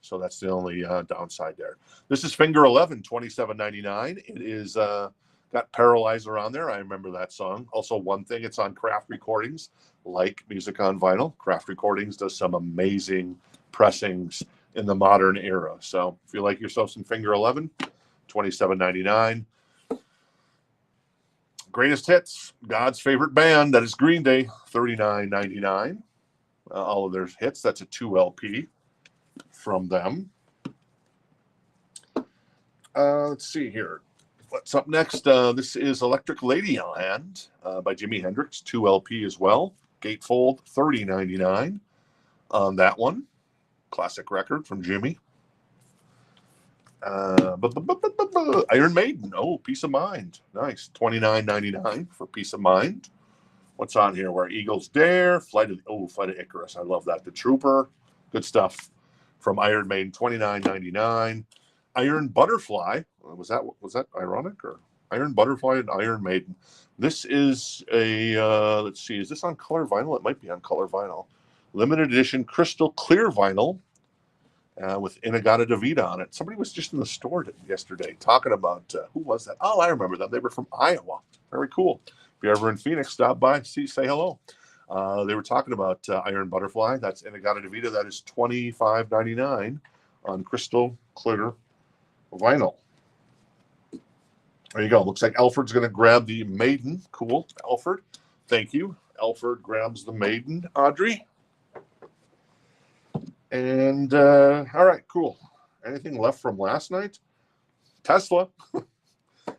So that's the only downside there. This is Finger 11, $27.99. It is got Paralyzer on there. I remember that song. Also, one thing, it's on Craft Recordings, like music on vinyl. Craft Recordings does some amazing pressings in the modern era. So if you like yourself some Finger 11, $27.99. Greatest Hits, God's Favorite Band, that is Green Day, $39.99. All of their hits. That's a 2 LP from them. Let's see here. What's up next? This is Electric Ladyland by Jimi Hendrix, 2 LP as well. Gatefold, $30.99 on that one. Classic record from Jimmy. Iron Maiden, oh, Peace of Mind. Nice, $29.99 for Peace of Mind. What's on here? Where Eagles Dare, Flight of Icarus. I love that. The Trooper, good stuff from Iron Maiden, $29.99. Iron Butterfly. Was that ironic, or Iron Butterfly and Iron Maiden? This is a let's see, is this on color vinyl? It might be on color vinyl. Limited edition crystal clear vinyl with Inagata Davida on it. Somebody was just in the store yesterday talking about who was that? Oh, I remember them. They were from Iowa. Very cool. If you're ever in Phoenix, stop by, say hello. They were talking about Iron Butterfly. That's Inagata Davida. That is $25.99 on crystal clear vinyl. There you go. Looks like Alfred's going to grab the Maiden. Cool. Alfred, thank you. Alfred grabs the Maiden. Audrey. And all right, cool. Anything left from last night? Tesla.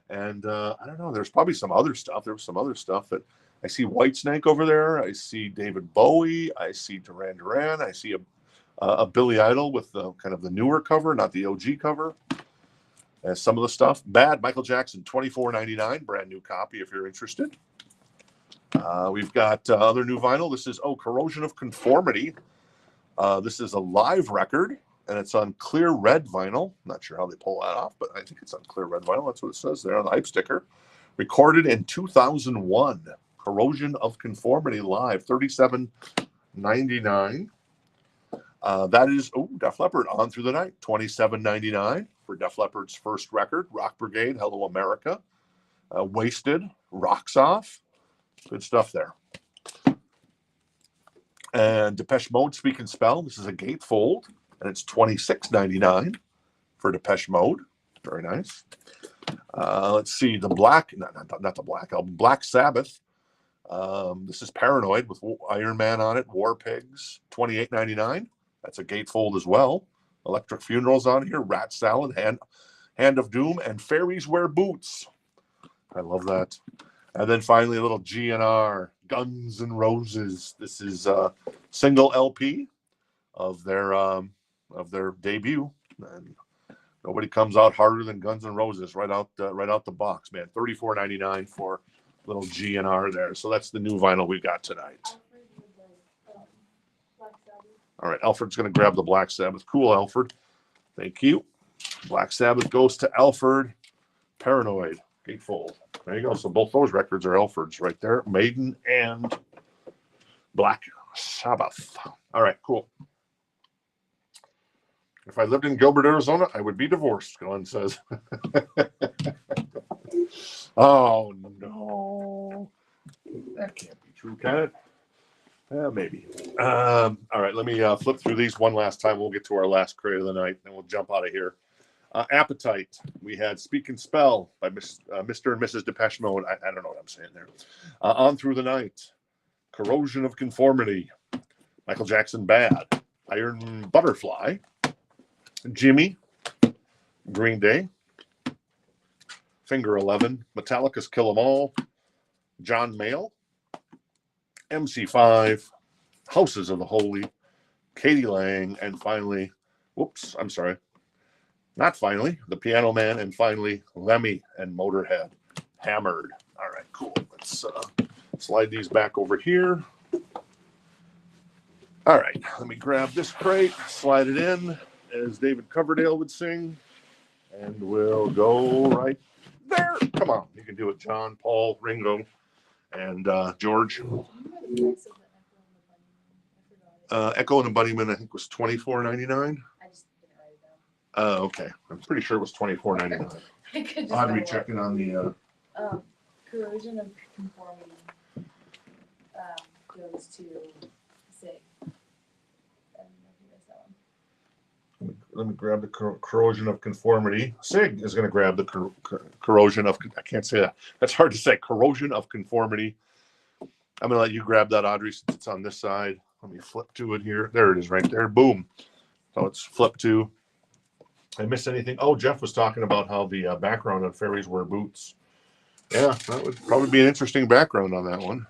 And I don't know. There's probably some other stuff. There was some other stuff that I see Whitesnake over there. I see David Bowie. I see Duran Duran. I see a Billy Idol with the kind of the newer cover, not the OG cover. And some of the stuff. Bad, Michael Jackson, $24.99, brand new copy if you're interested. We've got other new vinyl. This is, Corrosion of Conformity. This is a live record, and it's on clear red vinyl. Not sure how they pull that off, but I think it's on clear red vinyl. That's what it says there on the hype sticker. Recorded in 2001. Corrosion of Conformity live, $37.99. That is, Def Leppard, On Through the Night, $27.99 for Def Leppard's first record. Rock Brigade, Hello America. Wasted, Rocks Off. Good stuff there. And Depeche Mode, Speak and Spell. This is a gatefold, and it's $26.99 for Depeche Mode. Very nice. Let's see, the Black, not the Black Album, Black Sabbath. This is Paranoid with Iron Man on it, War Pigs, $28.99. That's a gatefold as well. Electric Funerals on here, Rat Salad, Hand of Doom, and Fairies Wear Boots. I love that. And then finally a little GNR, Guns N' Roses. This is a single LP of their debut. And nobody comes out harder than Guns N' Roses right out the box, man. $34.99 for little GNR there. So that's the new vinyl we got tonight. All right, Alfred's going to grab the Black Sabbath. Cool, Alfred. Thank you. Black Sabbath goes to Alfred. Paranoid, gatefold. There you go. So both those records are Alfred's right there. Maiden and Black Sabbath. All right, cool. If I lived in Gilbert, Arizona, I would be divorced, Glenn says. Oh, no. That can't be true, can it? Maybe. All right, let me flip through these one last time. We'll get to our last crate of the night, and we'll jump out of here. Appetite. We had Speak and Spell by Mr. and Mrs. Depeche Mode. I don't know what I'm saying there. On Through the Night. Corrosion of Conformity. Michael Jackson, Bad. Iron Butterfly. Jimmy. Green Day. Finger 11. Metallica's Kill 'Em All. John Mayall. MC5. Houses of the Holy. Katie Lang. And finally, not finally, The Piano Man, and finally, Lemmy and Motorhead. Hammered. All right, cool. Let's slide these back over here. All right, let me grab this crate, slide it in, as David Coverdale would sing, and we'll go right there. Come on, you can do it, John, Paul, Ringo, and George. Echo and the Bunnymen, I think, was $24.99. I just didn't write it down. Okay. I'm pretty sure it was $24.99. Audrey checking on the. Corrosion of Conformity goes to SIG. I don't know if you missed that one. Let me grab the Corrosion of Conformity. SIG is going to grab the Corrosion of. I can't say that. That's hard to say. Corrosion of Conformity. I'm going to let you grab that, Audrey, since it's on this side. Let me flip to it here. There it is right there. Boom. So it's flipped to. I missed anything? Oh, Jeff was talking about how the background on Fairies Wear Boots. Yeah, that would probably be an interesting background on that one.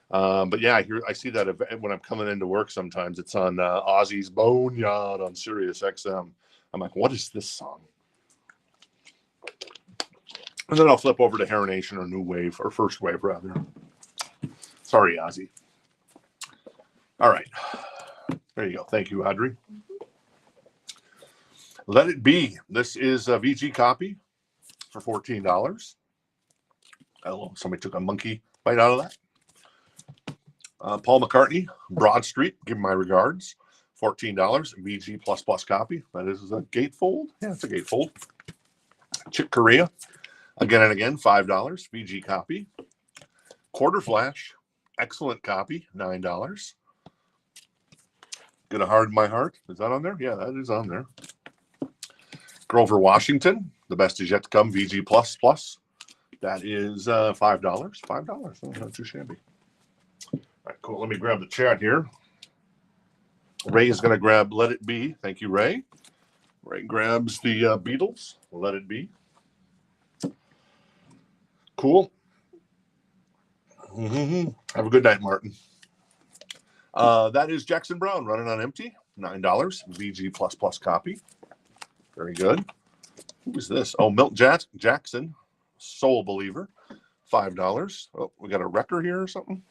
But yeah, I see that when I'm coming into work sometimes. It's on Ozzy's Boneyard on Sirius XM. I'm like, what is this song? And then I'll flip over to Hair Nation or New Wave, or First Wave, rather. Sorry, Ozzy. All right. There you go. Thank you, Audrey. Let It Be. This is a VG copy for $14. Oh, somebody took a monkey bite out of that. Paul McCartney, Broad Street. Give him my regards. $14. VG++ copy. That is a gatefold. Yeah, it's a gatefold. Chick Corea. Again and again, $5. VG copy. Quarter Flash. Excellent copy. $9. Gonna Harden My Heart. Is that on there? Yeah, that is on there. Grover Washington. The Best Is Yet to Come. VG++. That is $5. $5. Oh, not too shabby. All right, cool. Let me grab the chat here. Ray is going to grab Let It Be. Thank you, Ray. Ray grabs the Beatles. Let It Be. Cool. Have a good night, Martin. That is Jackson Brown running on empty. $9. VG++ copy. Very good. Who is this? Oh, Milt Jackson, Soul Believer. $5. Oh, we got a wrecker here or something?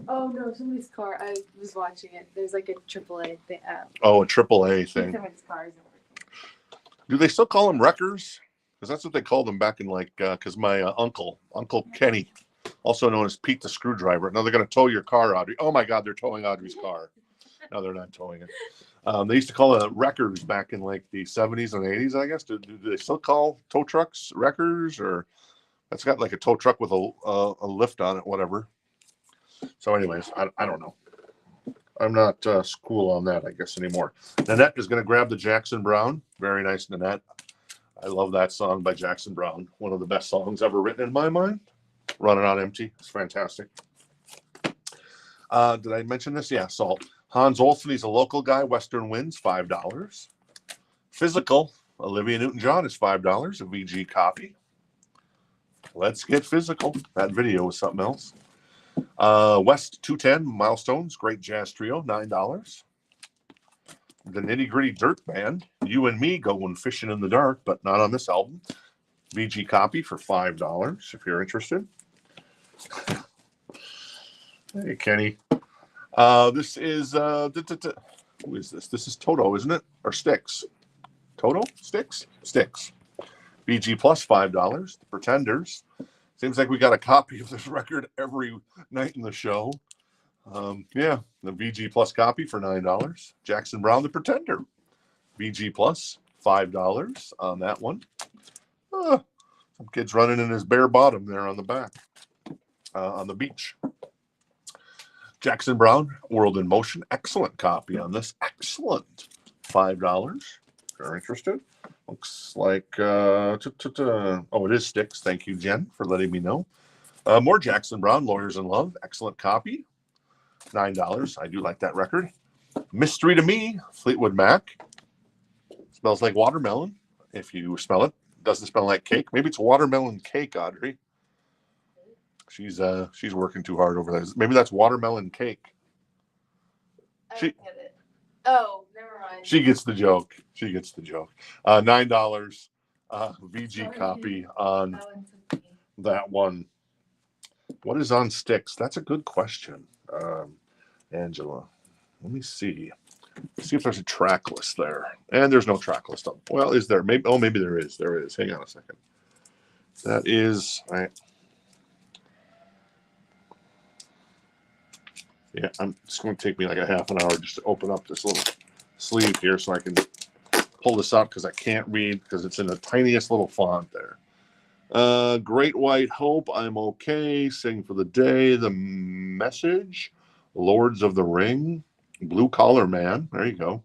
Oh no, somebody's car. I was watching it. There's like a AAA thing. Oh, a AAA thing. Someone's car isn't working. Do they still call them wreckers? Because that's what they called them back in because my Uncle Kenny, also known as Pete the Screwdriver. Now they're going to tow your car, Audrey. Oh my God, they're towing Audrey's car. No, they're not towing it. They used to call it wreckers back in like the 70s and 80s, I guess. Do they still call tow trucks wreckers? Or that's got like a tow truck with a lift on it, whatever. So anyways, I don't know. I'm not cool on that, I guess, anymore. Nanette is going to grab the Jackson Brown. Very nice, Nanette. I love that song by Jackson Brown. One of the best songs ever written in my mind. Running on empty. It's fantastic. Did I mention this? Yeah, Salt. Hans Olsen, he's a local guy. Western Winds, $5. Physical, Olivia Newton-John is $5. A VG copy. Let's get physical. That video was something else. West 210, Milestones, great jazz trio, $9. The Nitty Gritty Dirt Band, You and Me Going Fishing in the Dark, but not on this album. VG copy for $5 if you're interested. Hey, Kenny. This is who is this? This is Toto, isn't it? Or Sticks? Toto? Sticks? Sticks. VG plus $5. The Pretenders. Seems like we got a copy of this record every night in the show. Yeah, the VG plus copy for $9. Jackson Brown, The Pretender. VG plus $5 on that one. Some kid's running in his bare bottom there on the back, on the beach. Jackson Brown, World in Motion. Excellent copy on this. Excellent. $5. If you're interested. Looks like, oh, it is Sticks. Thank you, Jen, for letting me know. More Jackson Brown, Lawyers in Love. Excellent copy. $9. I do like that record. Mystery to Me, Fleetwood Mac. Smells like watermelon. If you smell it, doesn't smell like cake. Maybe it's watermelon cake, Audrey. She's working too hard over there. Maybe that's watermelon cake. I don't get it. Oh, never mind. She gets the joke. She gets the joke. $9 VG Sorry. copy on That one took me. that one. What is on Sticks? That's a good question, Angela. Let me see. Let's see if there's a track list there. And there's no track list up. Well, is there? Maybe. Oh, maybe there is. There is. Hang on a second. That is right. Yeah, it's going to take me like a half an hour just to open up this little sleeve here so I can pull this up because I can't read because it's in the tiniest little font there. Great White Hope, I'm Okay, Sing for the Day, The Message, Lords of the Ring, Blue Collar Man, there you go.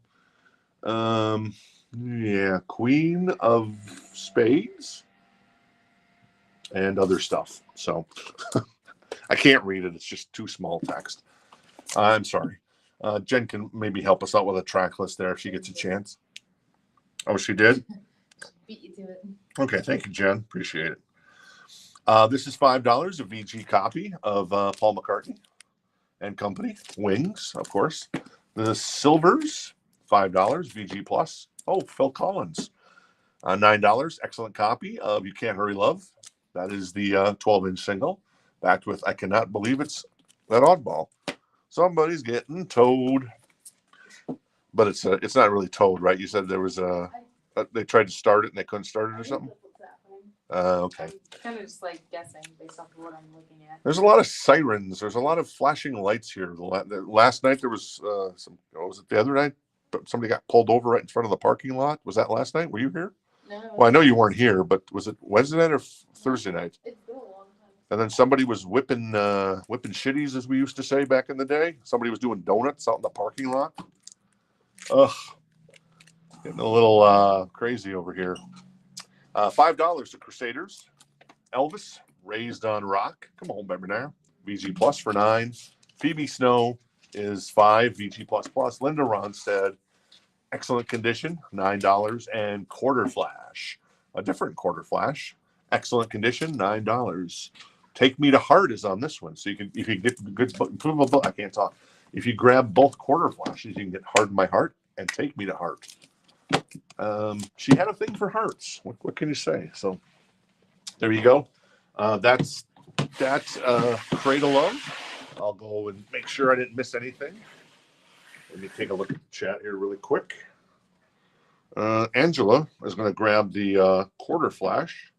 Yeah, Queen of Spades, and other stuff. So I can't read it, it's just too small text. I'm sorry. Jen can maybe help us out with a track list there if she gets a chance. Oh, she did? Beat you to it. Okay, thank you, Jen. Appreciate it. This is $5, a VG copy of Paul McCartney and Company. Wings, of course. The Silvers, $5, VG plus. Oh, Phil Collins. $9, excellent copy of You Can't Hurry Love. That is the 12-inch single. Backed with I Cannot Believe It's That Oddball. Somebody's getting towed. But it's not really towed, right? You said there was they tried to start it and they couldn't start it or something? Okay. I'm kind of just like guessing based off of what I'm looking at. There's a lot of sirens. There's a lot of flashing lights here. Last night there was what was it the other night? Somebody got pulled over right in front of the parking lot. Was that last night? Were you here? No. Well, I know you weren't here, but was it Wednesday night or Thursday night? It's been a long time. And then somebody was whipping shitties, as we used to say back in the day. Somebody was doing donuts out in the parking lot. Ugh. Getting a little crazy over here. $5 to Crusaders. Elvis, Raised on Rock. Come on, baby now. VG Plus for $9. Phoebe Snow is $5. VG Plus Plus. Linda Ronstadt, excellent condition, $9. And Quarter Flash, a different Quarter Flash, excellent condition, $9. Take Me to Heart is on this one. So you can, if you get good, I can't talk. If you grab both quarter flashes, you can get Harden My Heart and Take Me to Heart. She had a thing for hearts. What can you say? So there you go. That's Cradle Love. I'll go and make sure I didn't miss anything. Let me take a look at the chat here really quick. Angela is going to grab the quarter flash.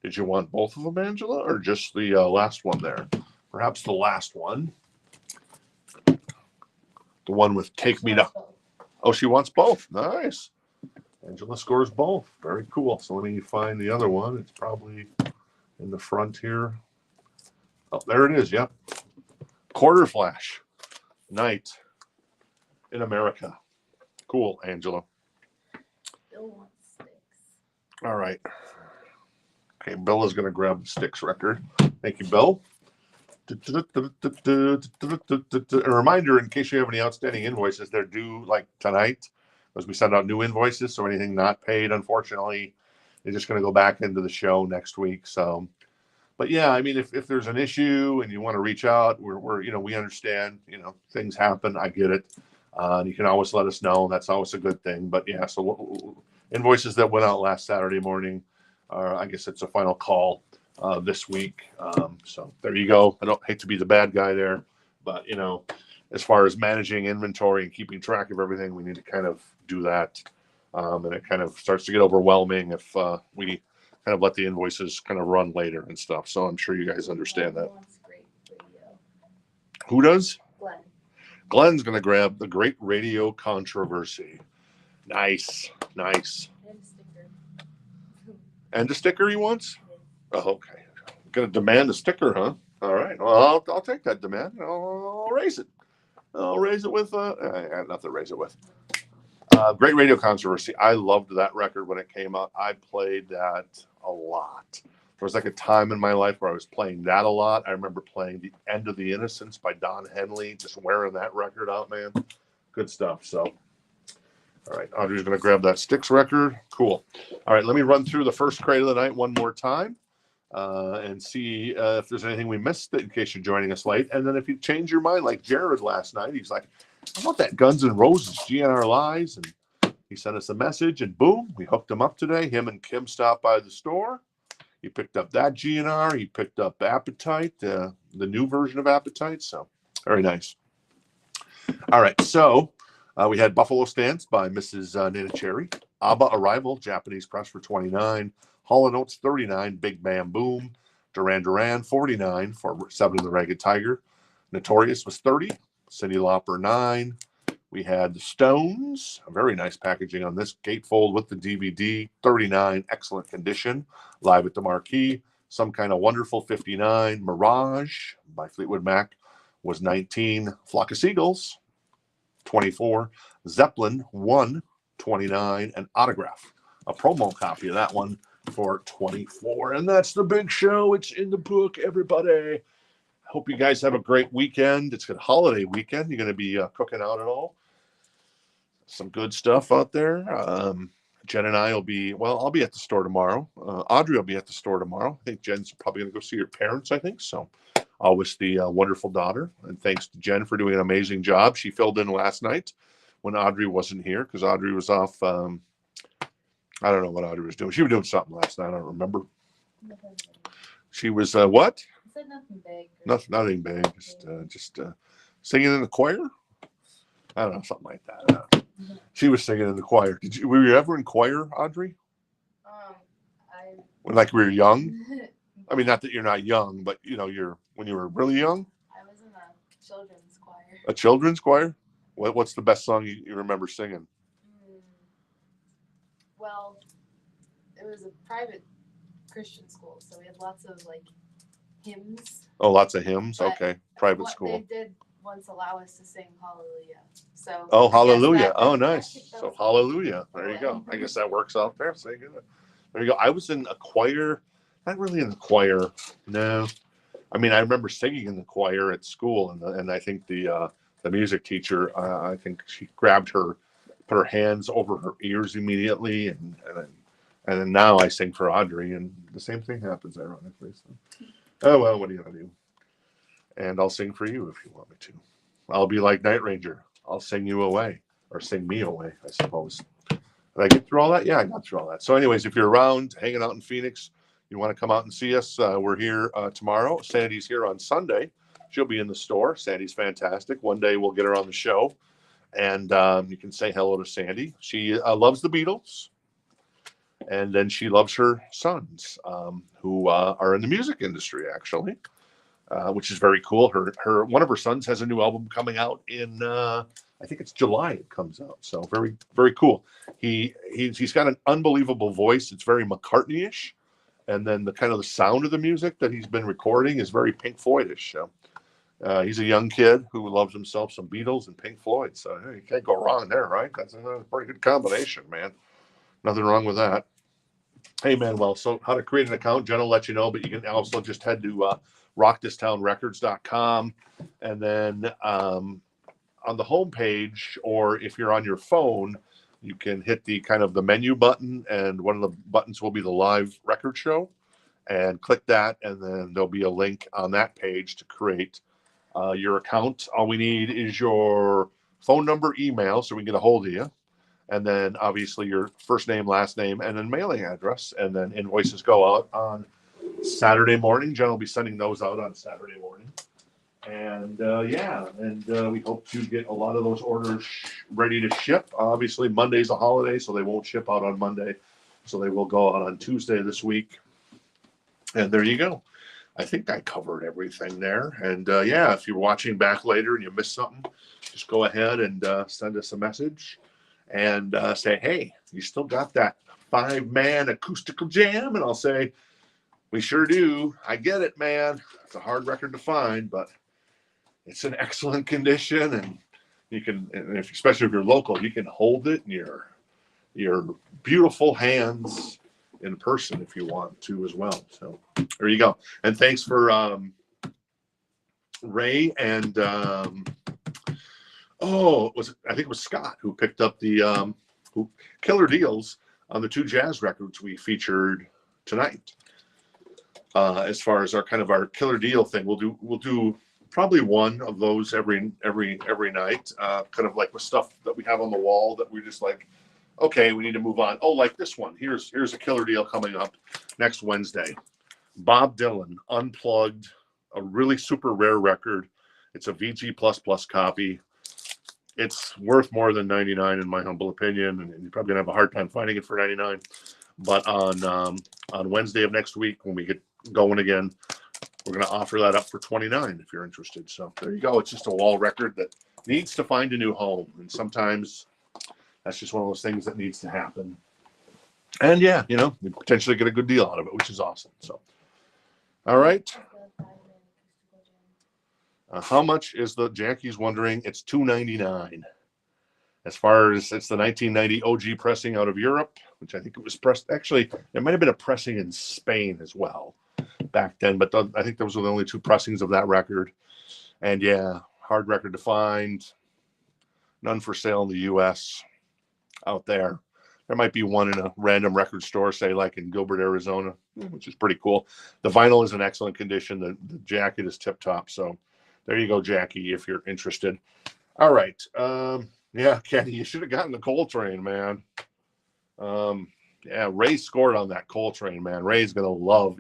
Did you want both of them, Angela, or just the last one there? Perhaps the last one. The one with Take Me to... Oh, she wants both. Nice. Angela scores both. Very cool. So let me find the other one. It's probably in the front here. Oh, there it is. Yep. Quarter flash. Night in America. Cool, Angela. Bill wants sticks. All right. Okay, Bill is going to grab the Styx record. Thank you, Bill. A reminder, in case you have any outstanding invoices, they're due like tonight, as we send out new invoices. So anything not paid, unfortunately, is just going to go back into the show next week. So, but yeah, I mean, if there's an issue and you want to reach out, we're we understand. Things happen. I get it. You can always let us know. That's always a good thing. But yeah, so invoices that went out last Saturday morning. I guess it's a final call this week. So there you go. I don't hate to be the bad guy there, but as far as managing inventory and keeping track of everything, we need to kind of do that. And it kind of starts to get overwhelming if we kind of let the invoices kind of run later and stuff. So I'm sure you guys understand that. Great radio. Who does? Glenn. Glenn's going to grab the Great Radio Controversy. Nice. And sticker. And a sticker he wants? Oh, okay. Going to demand a sticker, huh? All right. Well, I'll take that demand. I'll raise it. I'll raise it with I got nothing to raise it with. Great Radio Controversy. I loved that record when it came out. I played that a lot. There was like a time in my life where I was playing that a lot. I remember playing The End of the Innocence by Don Henley, just wearing that record out, man. Good stuff. So, all right, Audrey's going to grab that Styx record. Cool. All right, let me run through the first crate of the night one more time and see if there's anything we missed in case you're joining us late. And then if you change your mind, like Jared last night, he's like, I want that Guns N' Roses GNR Lies. And he sent us a message, and boom, we hooked him up today. Him and Kim stopped by the store. He picked up that GNR. He picked up Appetite, the new version of Appetite. So very nice. All right, so we had Buffalo Stance by Mrs. Nana Cherry. ABBA Arrival, Japanese press for $29. Hall & Oates, $39. Big Bam Boom. Duran Duran, $49 for Seven of the Ragged Tiger. Notorious was $30. Cyndi Lauper, $9. We had the Stones, a very nice packaging on this gatefold with the DVD, $39, excellent condition, live at the Marquee. Some Kind of Wonderful, $59. Mirage by Fleetwood Mac was $19. Flock of Seagulls, $24. Zeppelin, $29. And Autograph, a promo copy of that one for $24. And that's the big show. It's in the book, everybody. Hope you guys have a great weekend. It's a holiday weekend. You're going to be cooking out at all. Some good stuff out there. Jen and I will be, I'll be at the store tomorrow. Audrey will be at the store tomorrow. I think Jen's probably going to go see her parents, I think. So I'll wish the wonderful daughter. And thanks to Jen for doing an amazing job. She filled in last night when Audrey wasn't here because Audrey was off. I don't know what Audrey was doing. She was doing something last night. I don't remember. She was what? Said nothing big. Nothing big. Just singing in the choir. I don't know, something like that. She was singing in the choir. Were you ever in choir, Audrey? Like we were young. I mean, not that you're not young, but you're when you were really young. I was in a children's choir. A children's choir. What's the best song you remember singing? Well, it was a private Christian school, so we had lots of hymns. Oh, lots of hymns. Okay, private school. They did once allow us to sing Hallelujah. So. Oh, Hallelujah! Oh, nice. So Hallelujah. There you go. I guess that works out there. So there you go. I was in a choir. Not really in the choir. No. I mean, I remember singing in the choir at school, and I think the music teacher, I think she grabbed her, put her hands over her ears immediately, and then now I sing for Audrey, and the same thing happens, ironically. So. Oh, well, what are you going to do? And I'll sing for you if you want me to. I'll be like Night Ranger. I'll sing you away, or sing me away, I suppose. Did I get through all that? Yeah, I got through all that. So anyways, if you're around, hanging out in Phoenix, you want to come out and see us, we're here tomorrow. Sandy's here on Sunday. She'll be in the store. Sandy's fantastic. One day we'll get her on the show, and you can say hello to Sandy. She loves the Beatles, and then she loves her sons, who are in the music industry, actually. Which is very cool. Her one of her sons has a new album coming out in I think it's July. It comes out, so very very cool. He's got an unbelievable voice. It's very McCartney-ish, and then the kind of the sound of the music that he's been recording is very Pink Floyd-ish. So he's a young kid who loves himself some Beatles and Pink Floyd. So hey, you can't go wrong there, right? That's a pretty good combination, man. Nothing wrong with that. Hey, man. Well, so how to create an account, Jen will let you know, but you can also just head to rockthistownrecords.com, and then on the homepage, or if you're on your phone, you can hit the kind of the menu button, and one of the buttons will be the live record show, and click that, and then there'll be a link on that page to create your account. All we need is your phone number, email, so we can get a hold of you, and then obviously your first name, last name, and then mailing address, and then invoices go out on Saturday morning. Jen will be sending those out on Saturday morning. And we hope to get a lot of those orders ready to ship. Obviously, Monday's a holiday, so they won't ship out on Monday. So they will go out on Tuesday this week. And there you go. I think I covered everything there. And if you're watching back later and you missed something, just go ahead and send us a message and say, hey, you still got that 5-man acoustical jam? And I'll say, we sure do. I get it, man. It's a hard record to find, but it's in excellent condition, and you can, and especially if you're local, you can hold it in your beautiful hands in person if you want to as well. So there you go. And thanks for Ray and I think it was Scott who picked up the killer deals on the 2 jazz records we featured tonight. As far as our killer deal thing, we'll do probably one of those every night, kind of like with stuff that we have on the wall that we're just like, okay, we need to move on. Oh, like this one. Here's a killer deal coming up next Wednesday. Bob Dylan Unplugged, a really super rare record. It's a VG++ copy. It's worth more than 99 in my humble opinion, and you're probably gonna have a hard time finding it for 99. But on Wednesday of next week, when we get going again, we're going to offer that up for 29 if you're interested. So there you go. It's just a wall record that needs to find a new home, and sometimes that's just one of those things that needs to happen. And you potentially get a good deal out of it, which is awesome. So, all right. How much is the Jackie's wondering? It's $2.99. As far as it's the 1990 OG pressing out of Europe, which I think it was pressed. Actually, it might have been a pressing in Spain as well back then, but I think those were the only 2 pressings of that record. And hard record to find. None for sale in the U.S. out there. There might be one in a random record store, say like in Gilbert, Arizona, which is pretty cool. The vinyl is in excellent condition. The jacket is tip top. So there you go, Jackie, if you're interested. All right. Kenny, you should have gotten the Coltrane, man. Ray scored on that Coltrane, man. You're gonna love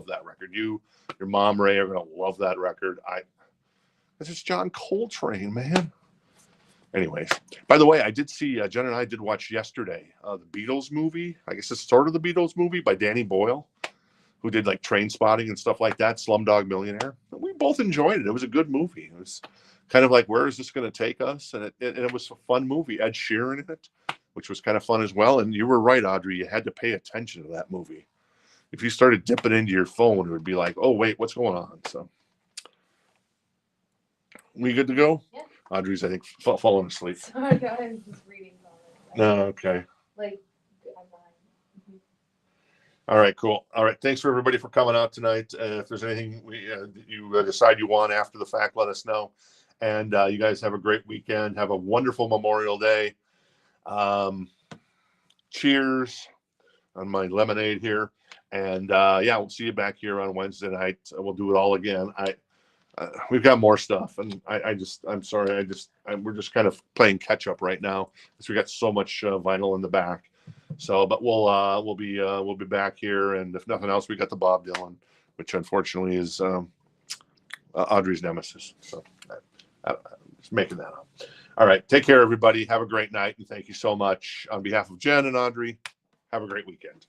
that record. Your mom, Ray, are gonna love that record. This is John Coltrane, man. Anyways, by the way, I did see Jen and I did watch yesterday the Beatles movie. I guess it's sort of the Beatles movie by Danny Boyle, who did like Train Spotting and stuff like that, Slumdog Millionaire. We both enjoyed it. It was a good movie. It was kind of like, where is this going to take us? And it was a fun movie. Ed Sheeran in it, which was kind of fun as well. And you were right, Audrey. You had to pay attention to that movie. If you started dipping into your phone, it would be like, oh, wait, what's going on? So we good to go? Yeah. Audrey's, I think, falling asleep. Sorry, guys, just reading comments. No, okay. Like, I'm fine. All right, cool. All right, thanks for everybody for coming out tonight. If there's anything you decide you want after the fact, let us know. And you guys have a great weekend. Have a wonderful Memorial Day. Cheers. my lemonade here. And yeah, we'll see you back here on Wednesday night. We'll do it all again. We've got more stuff, and I'm sorry. We're just kind of playing catch up right now because we got so much vinyl in the back. So, but we'll be back here, and if nothing else, we got the Bob Dylan, which unfortunately is Audrey's nemesis. So, just making that up. All right, take care, everybody. Have a great night, and thank you so much on behalf of Jen and Audrey. Have a great weekend.